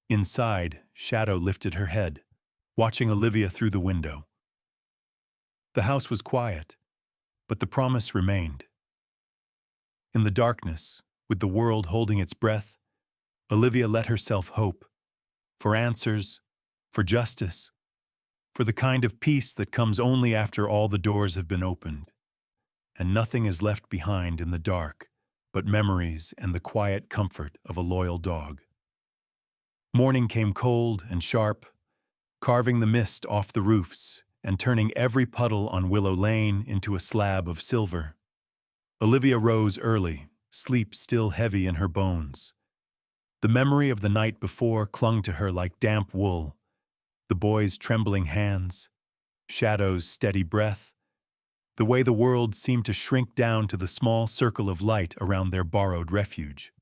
Inside, Shadow lifted her head, watching Olivia through the window. The house was quiet, but the promise remained. In the darkness, with the world holding its breath, Olivia let herself hope, for answers, for justice, for the kind of peace that comes only after all the doors have been opened, and nothing is left behind in the dark but memories and the quiet comfort of a loyal dog. Morning came cold and sharp, carving the mist off the roofs and turning every puddle on Willow Lane into a slab of silver. Olivia rose early, sleep still heavy in her bones. The memory of the night before clung to her like damp wool, the boys' trembling hands, Shadow's steady breath, the way the world seemed to shrink down to the small circle of light around their borrowed refuge.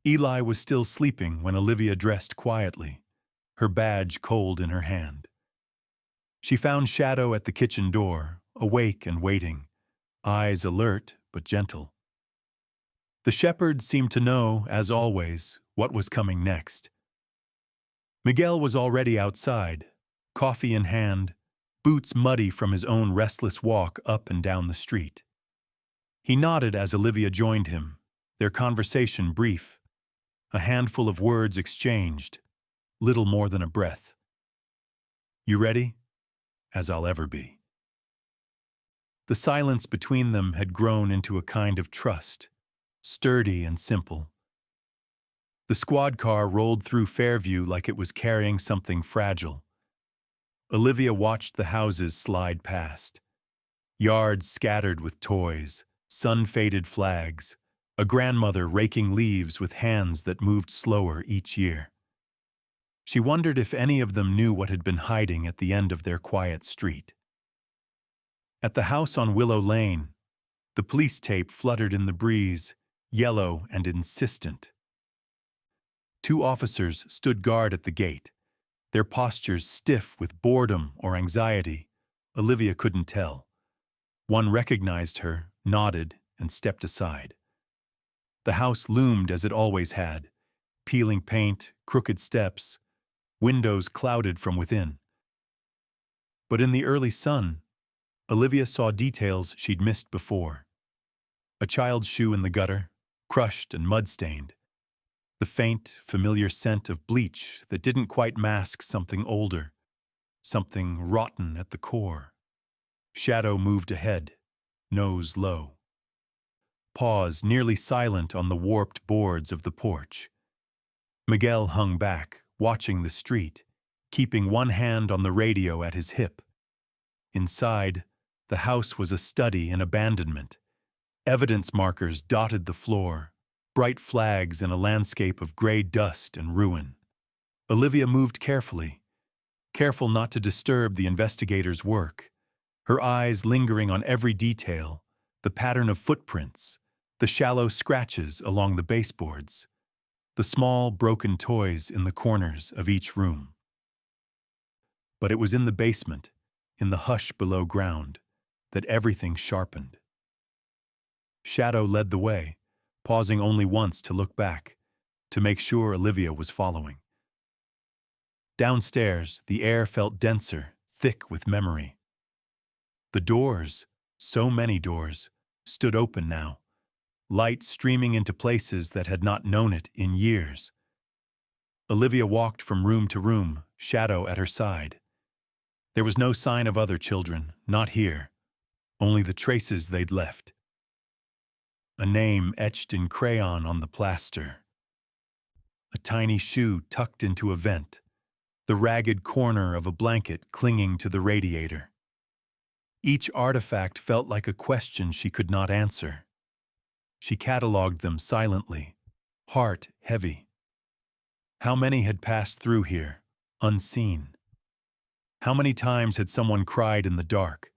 Eli was still sleeping when Olivia dressed quietly, her badge cold in her hand. She found Shadow at the kitchen door, awake and waiting, eyes alert but gentle. The shepherd seemed to know, as always, what was coming next. Miguel was already outside, coffee in hand, boots muddy from his own restless walk up and down the street. He nodded as Olivia joined him, their conversation brief, a handful of words exchanged, little more than a breath. "You ready?" "As I'll ever be." The silence between them had grown into a kind of trust, sturdy and simple. The squad car rolled through Fairview like it was carrying something fragile. Olivia watched the houses slide past. Yards scattered with toys, sun-faded flags, a grandmother raking leaves with hands that moved slower each year. She wondered if any of them knew what had been hiding at the end of their quiet street. At the house on Willow Lane, the police tape fluttered in the breeze, yellow and insistent. 2 officers stood guard at the gate, their postures stiff with boredom or anxiety. Olivia couldn't tell. One recognized her, nodded, and stepped aside. The house loomed as it always had, peeling paint, crooked steps, windows clouded from within. But in the early sun, Olivia saw details she'd missed before. A child's shoe in the gutter, crushed and mud-stained. The faint, familiar scent of bleach that didn't quite mask something older, something rotten at the core. Shadow moved ahead, nose low. Pause, nearly silent on the warped boards of the porch. Miguel hung back, watching the street, keeping one hand on the radio at his hip. Inside, the house was a study in abandonment. Evidence markers dotted the floor, bright flags in a landscape of gray dust and ruin. Olivia moved carefully, careful not to disturb the investigators' work, her eyes lingering on every detail, the pattern of footprints, the shallow scratches along the baseboards, the small broken toys in the corners of each room. But it was in the basement, in the hush below ground, that everything sharpened. Shadow led the way, pausing only once to look back, to make sure Olivia was following. Downstairs, the air felt denser, thick with memory. The doors, so many doors, stood open now, light streaming into places that had not known it in years. Olivia walked from room to room, Shadow at her side. There was no sign of other children, not here, only the traces they'd left. A name etched in crayon on the plaster. A tiny shoe tucked into a vent, the ragged corner of a blanket clinging to the radiator. Each artifact felt like a question she could not answer. She catalogued them silently, heart heavy. How many had passed through here, unseen? How many times had someone cried in the dark,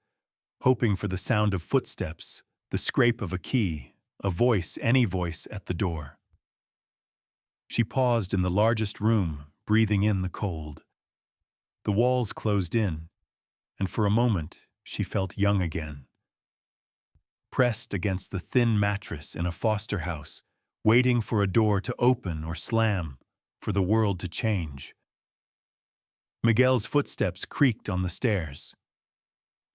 hoping for the sound of footsteps, the scrape of a key, a voice, any voice at the door? She paused in the largest room, breathing in the cold. The walls closed in, and for a moment she felt young again. Pressed against the thin mattress in a foster house, waiting for a door to open or slam, for the world to change. Miguel's footsteps creaked on the stairs.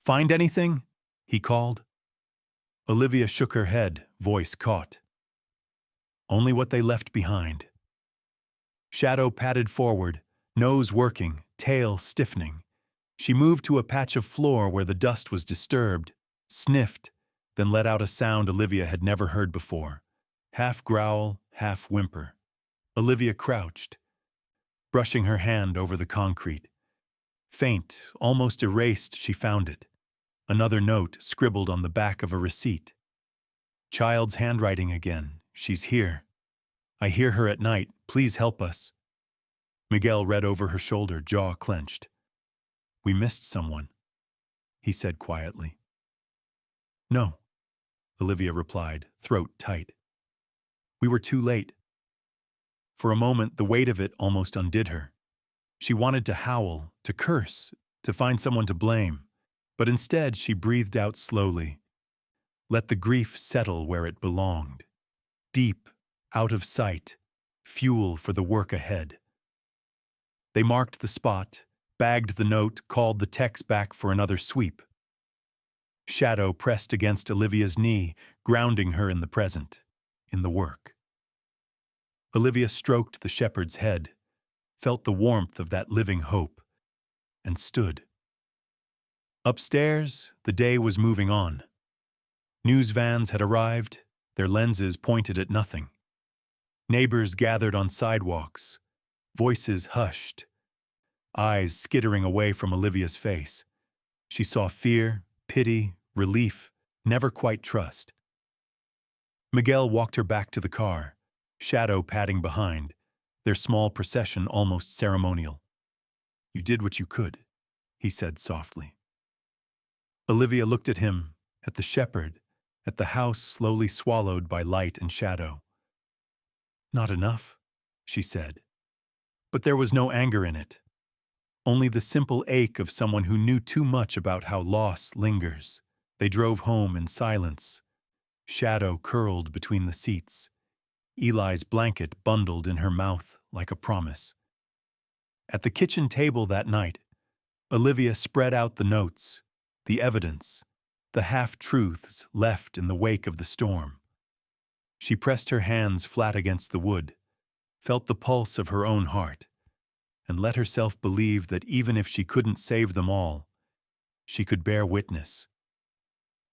"Find anything?" he called. Olivia shook her head, voice caught. "Only what they left behind." Shadow padded forward, nose working, tail stiffening. She moved to a patch of floor where the dust was disturbed, sniffed, then let out a sound Olivia had never heard before. Half growl, half whimper. Olivia crouched, brushing her hand over the concrete, Faint, almost erased, she found it. Another note scribbled on the back of a receipt. Child's handwriting again. She's here. I hear her at night. Please help us. Miguel read over her shoulder, jaw clenched. We missed someone, he said quietly. No, Olivia replied, throat tight. We were too late. For a moment, the weight of it almost undid her. She wanted to howl, to curse, to find someone to blame, but instead she breathed out slowly. Let the grief settle where it belonged. Deep, out of sight, fuel for the work ahead. They marked the spot, bagged the note, called the techs back for another sweep. Shadow pressed against Olivia's knee, grounding her in the present, in the work. Olivia stroked the shepherd's head, felt the warmth of that living hope, and stood. Upstairs, the day was moving on. News vans had arrived, their lenses pointed at nothing. Neighbors gathered on sidewalks, voices hushed, eyes skittering away from Olivia's face. She saw fear, pity, relief, never quite trust. Miguel walked her back to the car, Shadow padding behind, their small procession almost ceremonial. You did what you could, he said softly. Olivia looked at him, at the shepherd, at the house slowly swallowed by light and shadow. Not enough, she said. But there was no anger in it. Only the simple ache of someone who knew too much about how loss lingers. They drove home in silence. Shadow curled between the seats. Eli's blanket bundled in her mouth like a promise. At the kitchen table that night, Olivia spread out the notes, the evidence, the half-truths left in the wake of the storm. She pressed her hands flat against the wood, felt the pulse of her own heart, and let herself believe that even if she couldn't save them all, she could bear witness.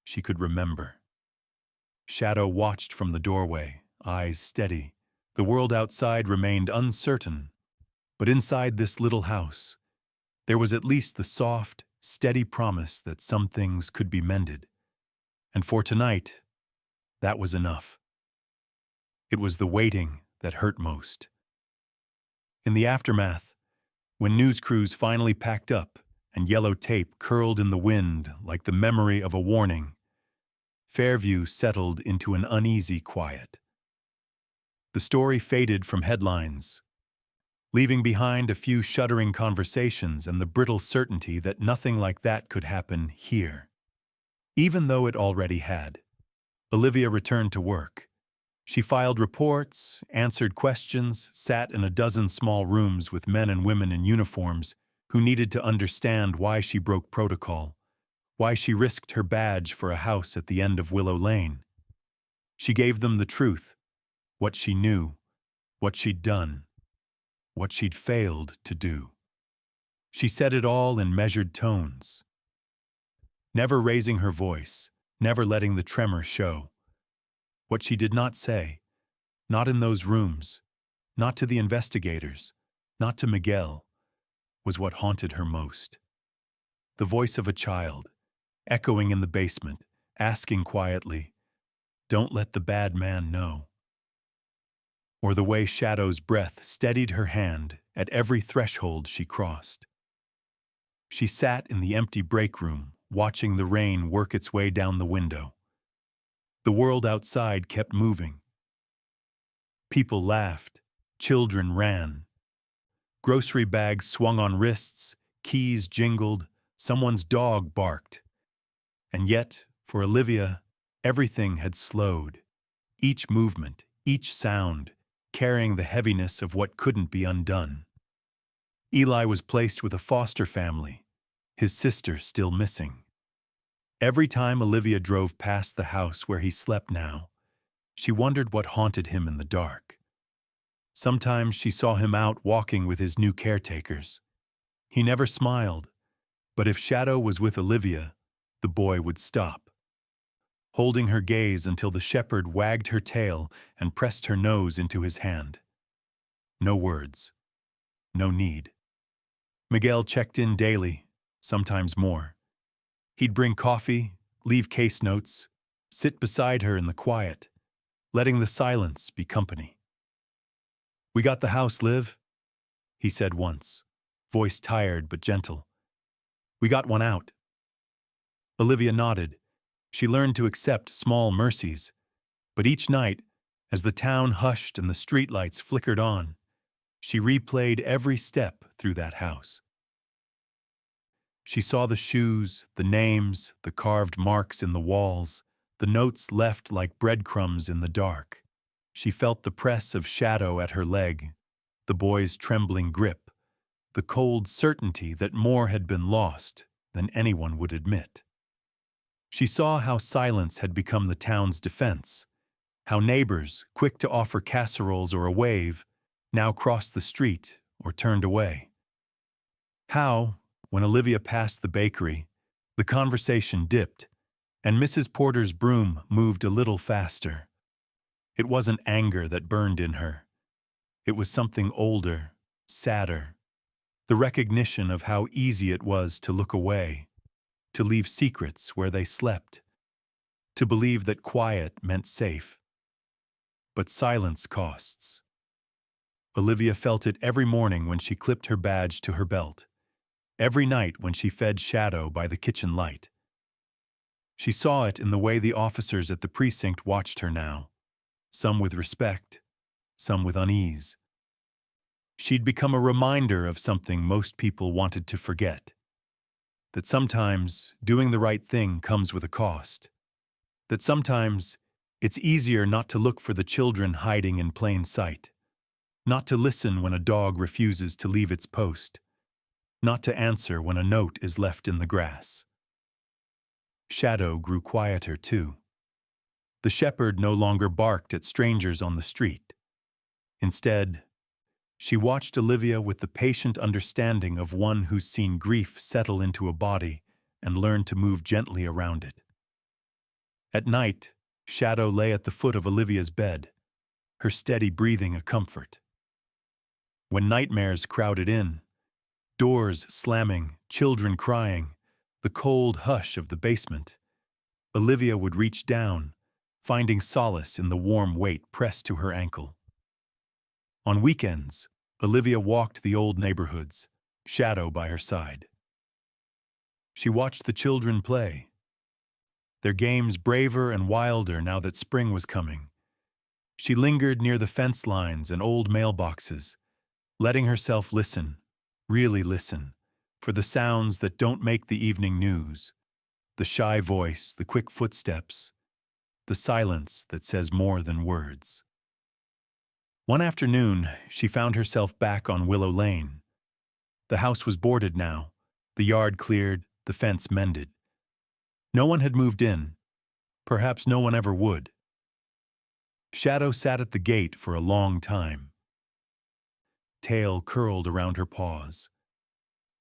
She could remember. Shadow watched from the doorway, eyes steady. The world outside remained uncertain, but inside this little house, there was at least the soft, steady promise that some things could be mended. And for tonight, that was enough. It was the waiting that hurt most. In the aftermath, when news crews finally packed up and yellow tape curled in the wind like the memory of a warning, Fairview settled into an uneasy quiet. The story faded from headlines, leaving behind a few shuddering conversations and the brittle certainty that nothing like that could happen here. Even though it already had. Olivia returned to work. She filed reports, answered questions, sat in a dozen small rooms with men and women in uniforms who needed to understand why she broke protocol, why she risked her badge for a house at the end of Willow Lane. She gave them the truth, what she knew, what she'd done, what she'd failed to do. She said it all in measured tones, never raising her voice, never letting the tremor show. What she did not say, not in those rooms, not to the investigators, not to Miguel, was what haunted her most. The voice of a child, echoing in the basement, asking quietly, "Don't let the bad man know." Or the way Shadow's breath steadied her hand at every threshold she crossed. She sat in the empty break room, watching the rain work its way down the window. The world outside kept moving. People laughed, children ran. Grocery bags swung on wrists, keys jingled, someone's dog barked. And yet, for Olivia, everything had slowed. Each movement, each sound, carrying the heaviness of what couldn't be undone. Eli was placed with a foster family, his sister still missing. Every time Olivia drove past the house where he slept now, she wondered what haunted him in the dark. Sometimes she saw him out walking with his new caretakers. He never smiled, but if Shadow was with Olivia, the boy would stop, holding her gaze until the shepherd wagged her tail and pressed her nose into his hand. No words. No need. Miguel checked in daily, sometimes more. He'd bring coffee, leave case notes, sit beside her in the quiet, letting the silence be company. "We got the house, Liv," he said once, voice tired but gentle. "We got one out." Olivia nodded. She learned to accept small mercies, but each night, as the town hushed and the streetlights flickered on, she replayed every step through that house. She saw the shoes, the names, the carved marks in the walls, the notes left like breadcrumbs in the dark. She felt the press of shadow at her leg, the boy's trembling grip, the cold certainty that more had been lost than anyone would admit. She saw how silence had become the town's defense, how neighbors, quick to offer casseroles or a wave, now crossed the street or turned away. How, when Olivia passed the bakery, the conversation dipped, and Mrs. Porter's broom moved a little faster. It wasn't anger that burned in her. It was something older, sadder, the recognition of how easy it was to look away, to leave secrets where they slept, to believe that quiet meant safe. But silence costs. Olivia felt it every morning when she clipped her badge to her belt, every night when she fed Shadow by the kitchen light. She saw it in the way the officers at the precinct watched her now, some with respect, some with unease. She'd become a reminder of something most people wanted to forget, that sometimes doing the right thing comes with a cost, that sometimes it's easier not to look for the children hiding in plain sight, not to listen when a dog refuses to leave its post, not to answer when a note is left in the grass. Shadow grew quieter, too. The shepherd no longer barked at strangers on the street. Instead, she watched Olivia with the patient understanding of one who's seen grief settle into a body and learned to move gently around it. At night, Shadow lay at the foot of Olivia's bed, her steady breathing a comfort. When nightmares crowded in, doors slamming, children crying, the cold hush of the basement, Olivia would reach down, finding solace in the warm weight pressed to her ankle. On weekends, Olivia walked the old neighborhoods, Shadow by her side. She watched the children play, their games braver and wilder now that spring was coming. She lingered near the fence lines and old mailboxes, letting herself listen, really listen, for the sounds that don't make the evening news, the shy voice, the quick footsteps, the silence that says more than words. One afternoon, she found herself back on Willow Lane. The house was boarded now, the yard cleared, the fence mended. No one had moved in. Perhaps no one ever would. Shadow sat at the gate for a long time, tail curled around her paws.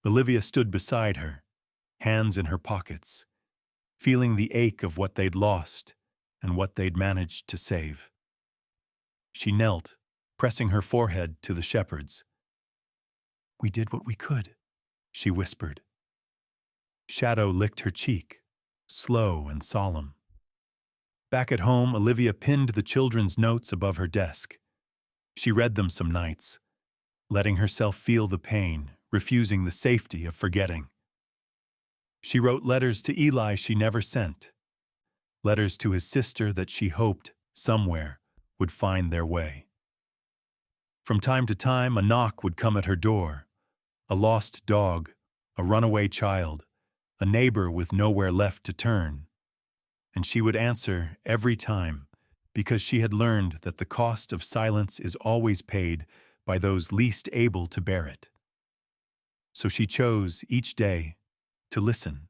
Olivia stood beside her, hands in her pockets, feeling the ache of what they'd lost and what they'd managed to save. She knelt, pressing her forehead to the shepherd's. "We did what we could," she whispered. Shadow licked her cheek, slow and solemn. Back at home, Olivia pinned the children's notes above her desk. She read them some nights, letting herself feel the pain, refusing the safety of forgetting. She wrote letters to Eli she never sent, letters to his sister that she hoped, somewhere, would find their way. From time to time, a knock would come at her door. A lost dog, a runaway child, a neighbor with nowhere left to turn. And she would answer every time, because she had learned that the cost of silence is always paid by those least able to bear it. So she chose each day to listen,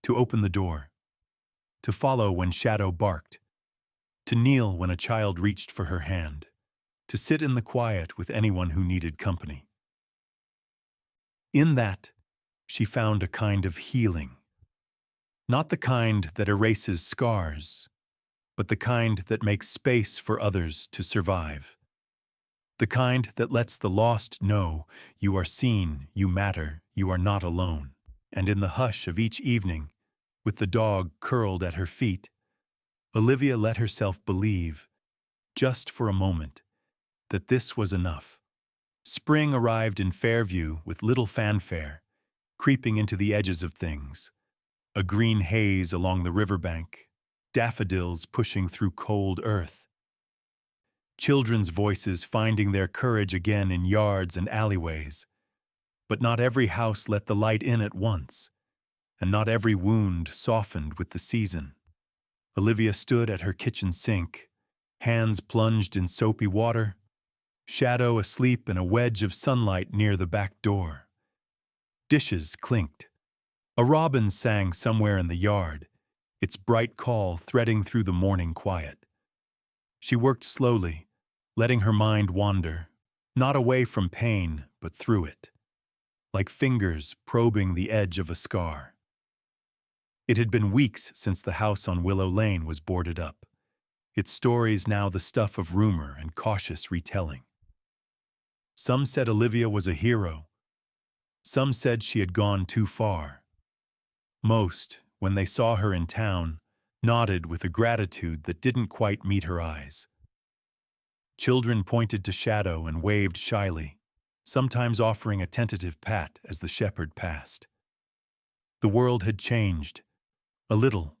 to open the door, to follow when Shadow barked, to kneel when a child reached for her hand, to sit in the quiet with anyone who needed company. In that, she found a kind of healing. Not the kind that erases scars, but the kind that makes space for others to survive. The kind that lets the lost know you are seen, you matter, you are not alone. And in the hush of each evening, with the dog curled at her feet, Olivia let herself believe, just for a moment, that this was enough. Spring arrived in Fairview with little fanfare, creeping into the edges of things. A green haze along the riverbank, daffodils pushing through cold earth. Children's voices finding their courage again in yards and alleyways. But not every house let the light in at once, and not every wound softened with the season. Olivia stood at her kitchen sink, hands plunged in soapy water, Shadow asleep in a wedge of sunlight near the back door. Dishes clinked. A robin sang somewhere in the yard, its bright call threading through the morning quiet. She worked slowly, letting her mind wander, not away from pain, but through it, like fingers probing the edge of a scar. It had been weeks since the house on Willow Lane was boarded up, its stories now the stuff of rumor and cautious retelling. Some said Olivia was a hero. Some said she had gone too far. Most, when they saw her in town, nodded with a gratitude that didn't quite meet her eyes. Children pointed to Shadow and waved shyly, sometimes offering a tentative pat as the shepherd passed. The world had changed. A little,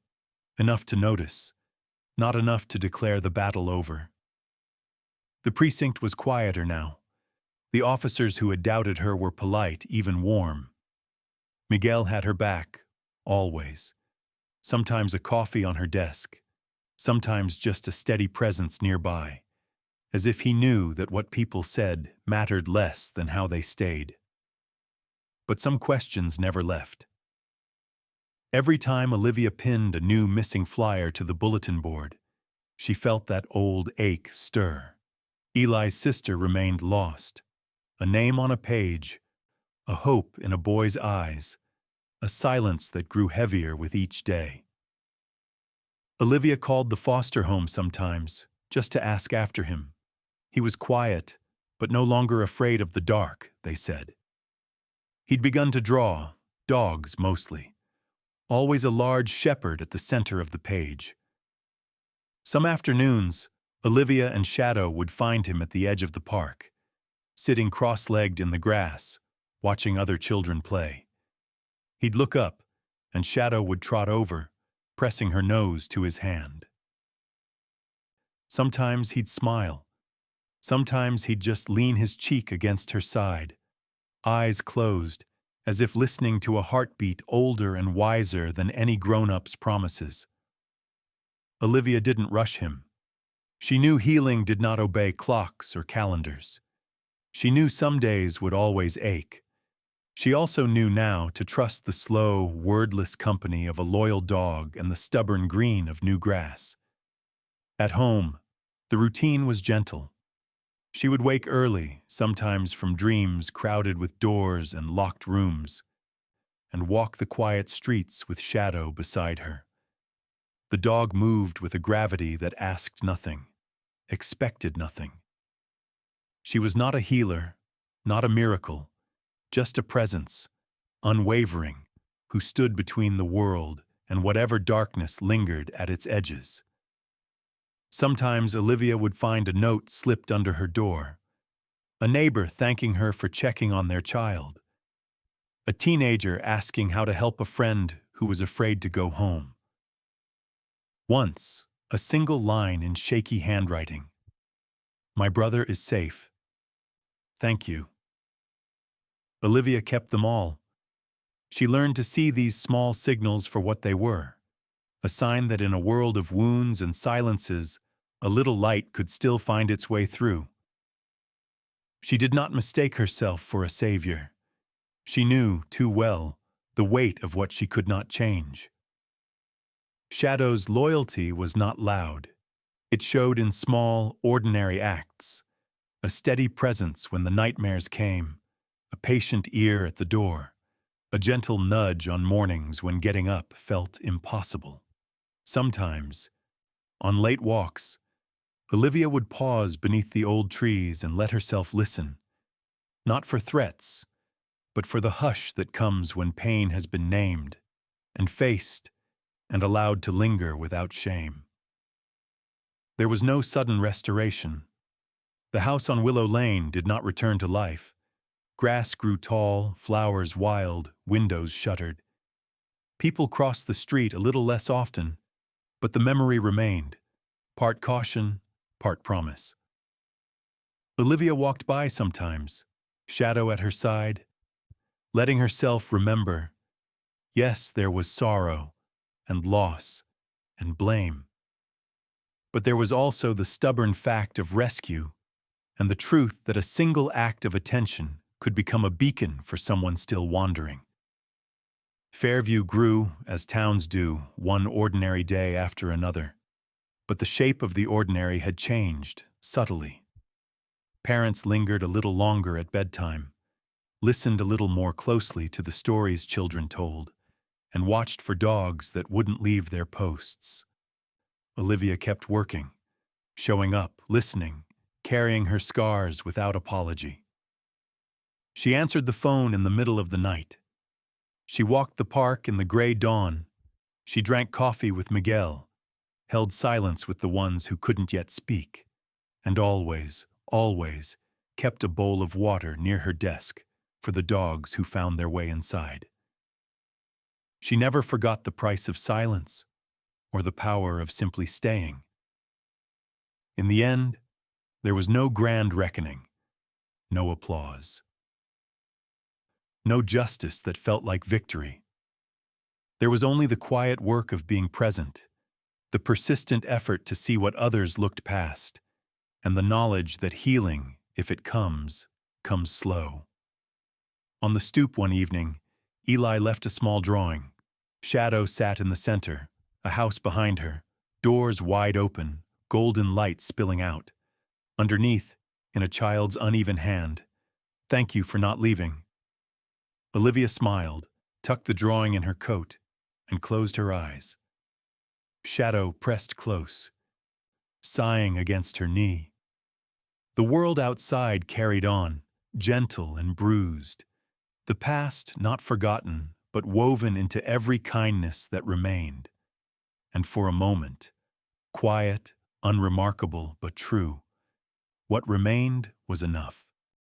enough to notice, not enough to declare the battle over. The precinct was quieter now. The officers who had doubted her were polite, even warm. Miguel had her back, always. Sometimes a coffee on her desk, sometimes just a steady presence nearby, as if he knew that what people said mattered less than how they stayed. But some questions never left. Every time Olivia pinned a new missing flyer to the bulletin board, she felt that old ache stir. Eli's sister remained lost. A name on a page, a hope in a boy's eyes, a silence that grew heavier with each day. Olivia called the foster home sometimes, just to ask after him. He was quiet, but no longer afraid of the dark, they said. He'd begun to draw, dogs mostly. Always a large shepherd at the center of the page. Some afternoons, Olivia and Shadow would find him at the edge of the park, sitting cross-legged in the grass, watching other children play. He'd look up, and Shadow would trot over, pressing her nose to his hand. Sometimes he'd smile. Sometimes he'd just lean his cheek against her side, eyes closed, as if listening to a heartbeat older and wiser than any grown-up's promises. Olivia didn't rush him. She knew healing did not obey clocks or calendars. She knew some days would always ache. She also knew now to trust the slow, wordless company of a loyal dog and the stubborn green of new grass. At home, the routine was gentle. She would wake early, sometimes from dreams crowded with doors and locked rooms, and walk the quiet streets with Shadow beside her. The dog moved with a gravity that asked nothing, expected nothing. She was not a healer, not a miracle, just a presence, unwavering, who stood between the world and whatever darkness lingered at its edges. Sometimes Olivia would find a note slipped under her door, a neighbor thanking her for checking on their child, a teenager asking how to help a friend who was afraid to go home. Once, a single line in shaky handwriting. "My brother is safe. Thank you." Olivia kept them all. She learned to see these small signals for what they were, a sign that in a world of wounds and silences, a little light could still find its way through. She did not mistake herself for a savior. She knew, too well, the weight of what she could not change. Shadow's loyalty was not loud. It showed in small, ordinary acts. A steady presence when the nightmares came, a patient ear at the door, a gentle nudge on mornings when getting up felt impossible. Sometimes, on late walks, Olivia would pause beneath the old trees and let herself listen, not for threats, but for the hush that comes when pain has been named and faced and allowed to linger without shame. There was no sudden restoration. The house on Willow Lane did not return to life. Grass grew tall, flowers wild, windows shuttered. People crossed the street a little less often, but the memory remained, part caution, part promise. Olivia walked by sometimes, shadow at her side, letting herself remember. Yes, there was sorrow and loss and blame. But there was also the stubborn fact of rescue and the truth that a single act of attention could become a beacon for someone still wandering. Fairview grew, as towns do, one ordinary day after another. But the shape of the ordinary had changed, subtly. Parents lingered a little longer at bedtime, listened a little more closely to the stories children told, and watched for dogs that wouldn't leave their posts. Olivia kept working, showing up, listening, carrying her scars without apology. She answered the phone in the middle of the night. She walked the park in the gray dawn. She drank coffee with Miguel, held silence with the ones who couldn't yet speak, and always, always kept a bowl of water near her desk for the dogs who found their way inside. She never forgot the price of silence or the power of simply staying. In the end, there was no grand reckoning, no applause. No justice that felt like victory. There was only the quiet work of being present, the persistent effort to see what others looked past, and the knowledge that healing, if it comes slow. On the stoop one evening, Eli left a small drawing. Shadow sat in the center, a house behind her, doors wide open, golden light spilling out. Underneath, in a child's uneven hand, "Thank you for not leaving." Olivia smiled, tucked the drawing in her coat, and closed her eyes. Shadow pressed close, sighing against her knee. The world outside carried on, gentle and bruised. The past not forgotten, but woven into every kindness that remained. And for a moment, quiet, unremarkable but true, what remained was enough.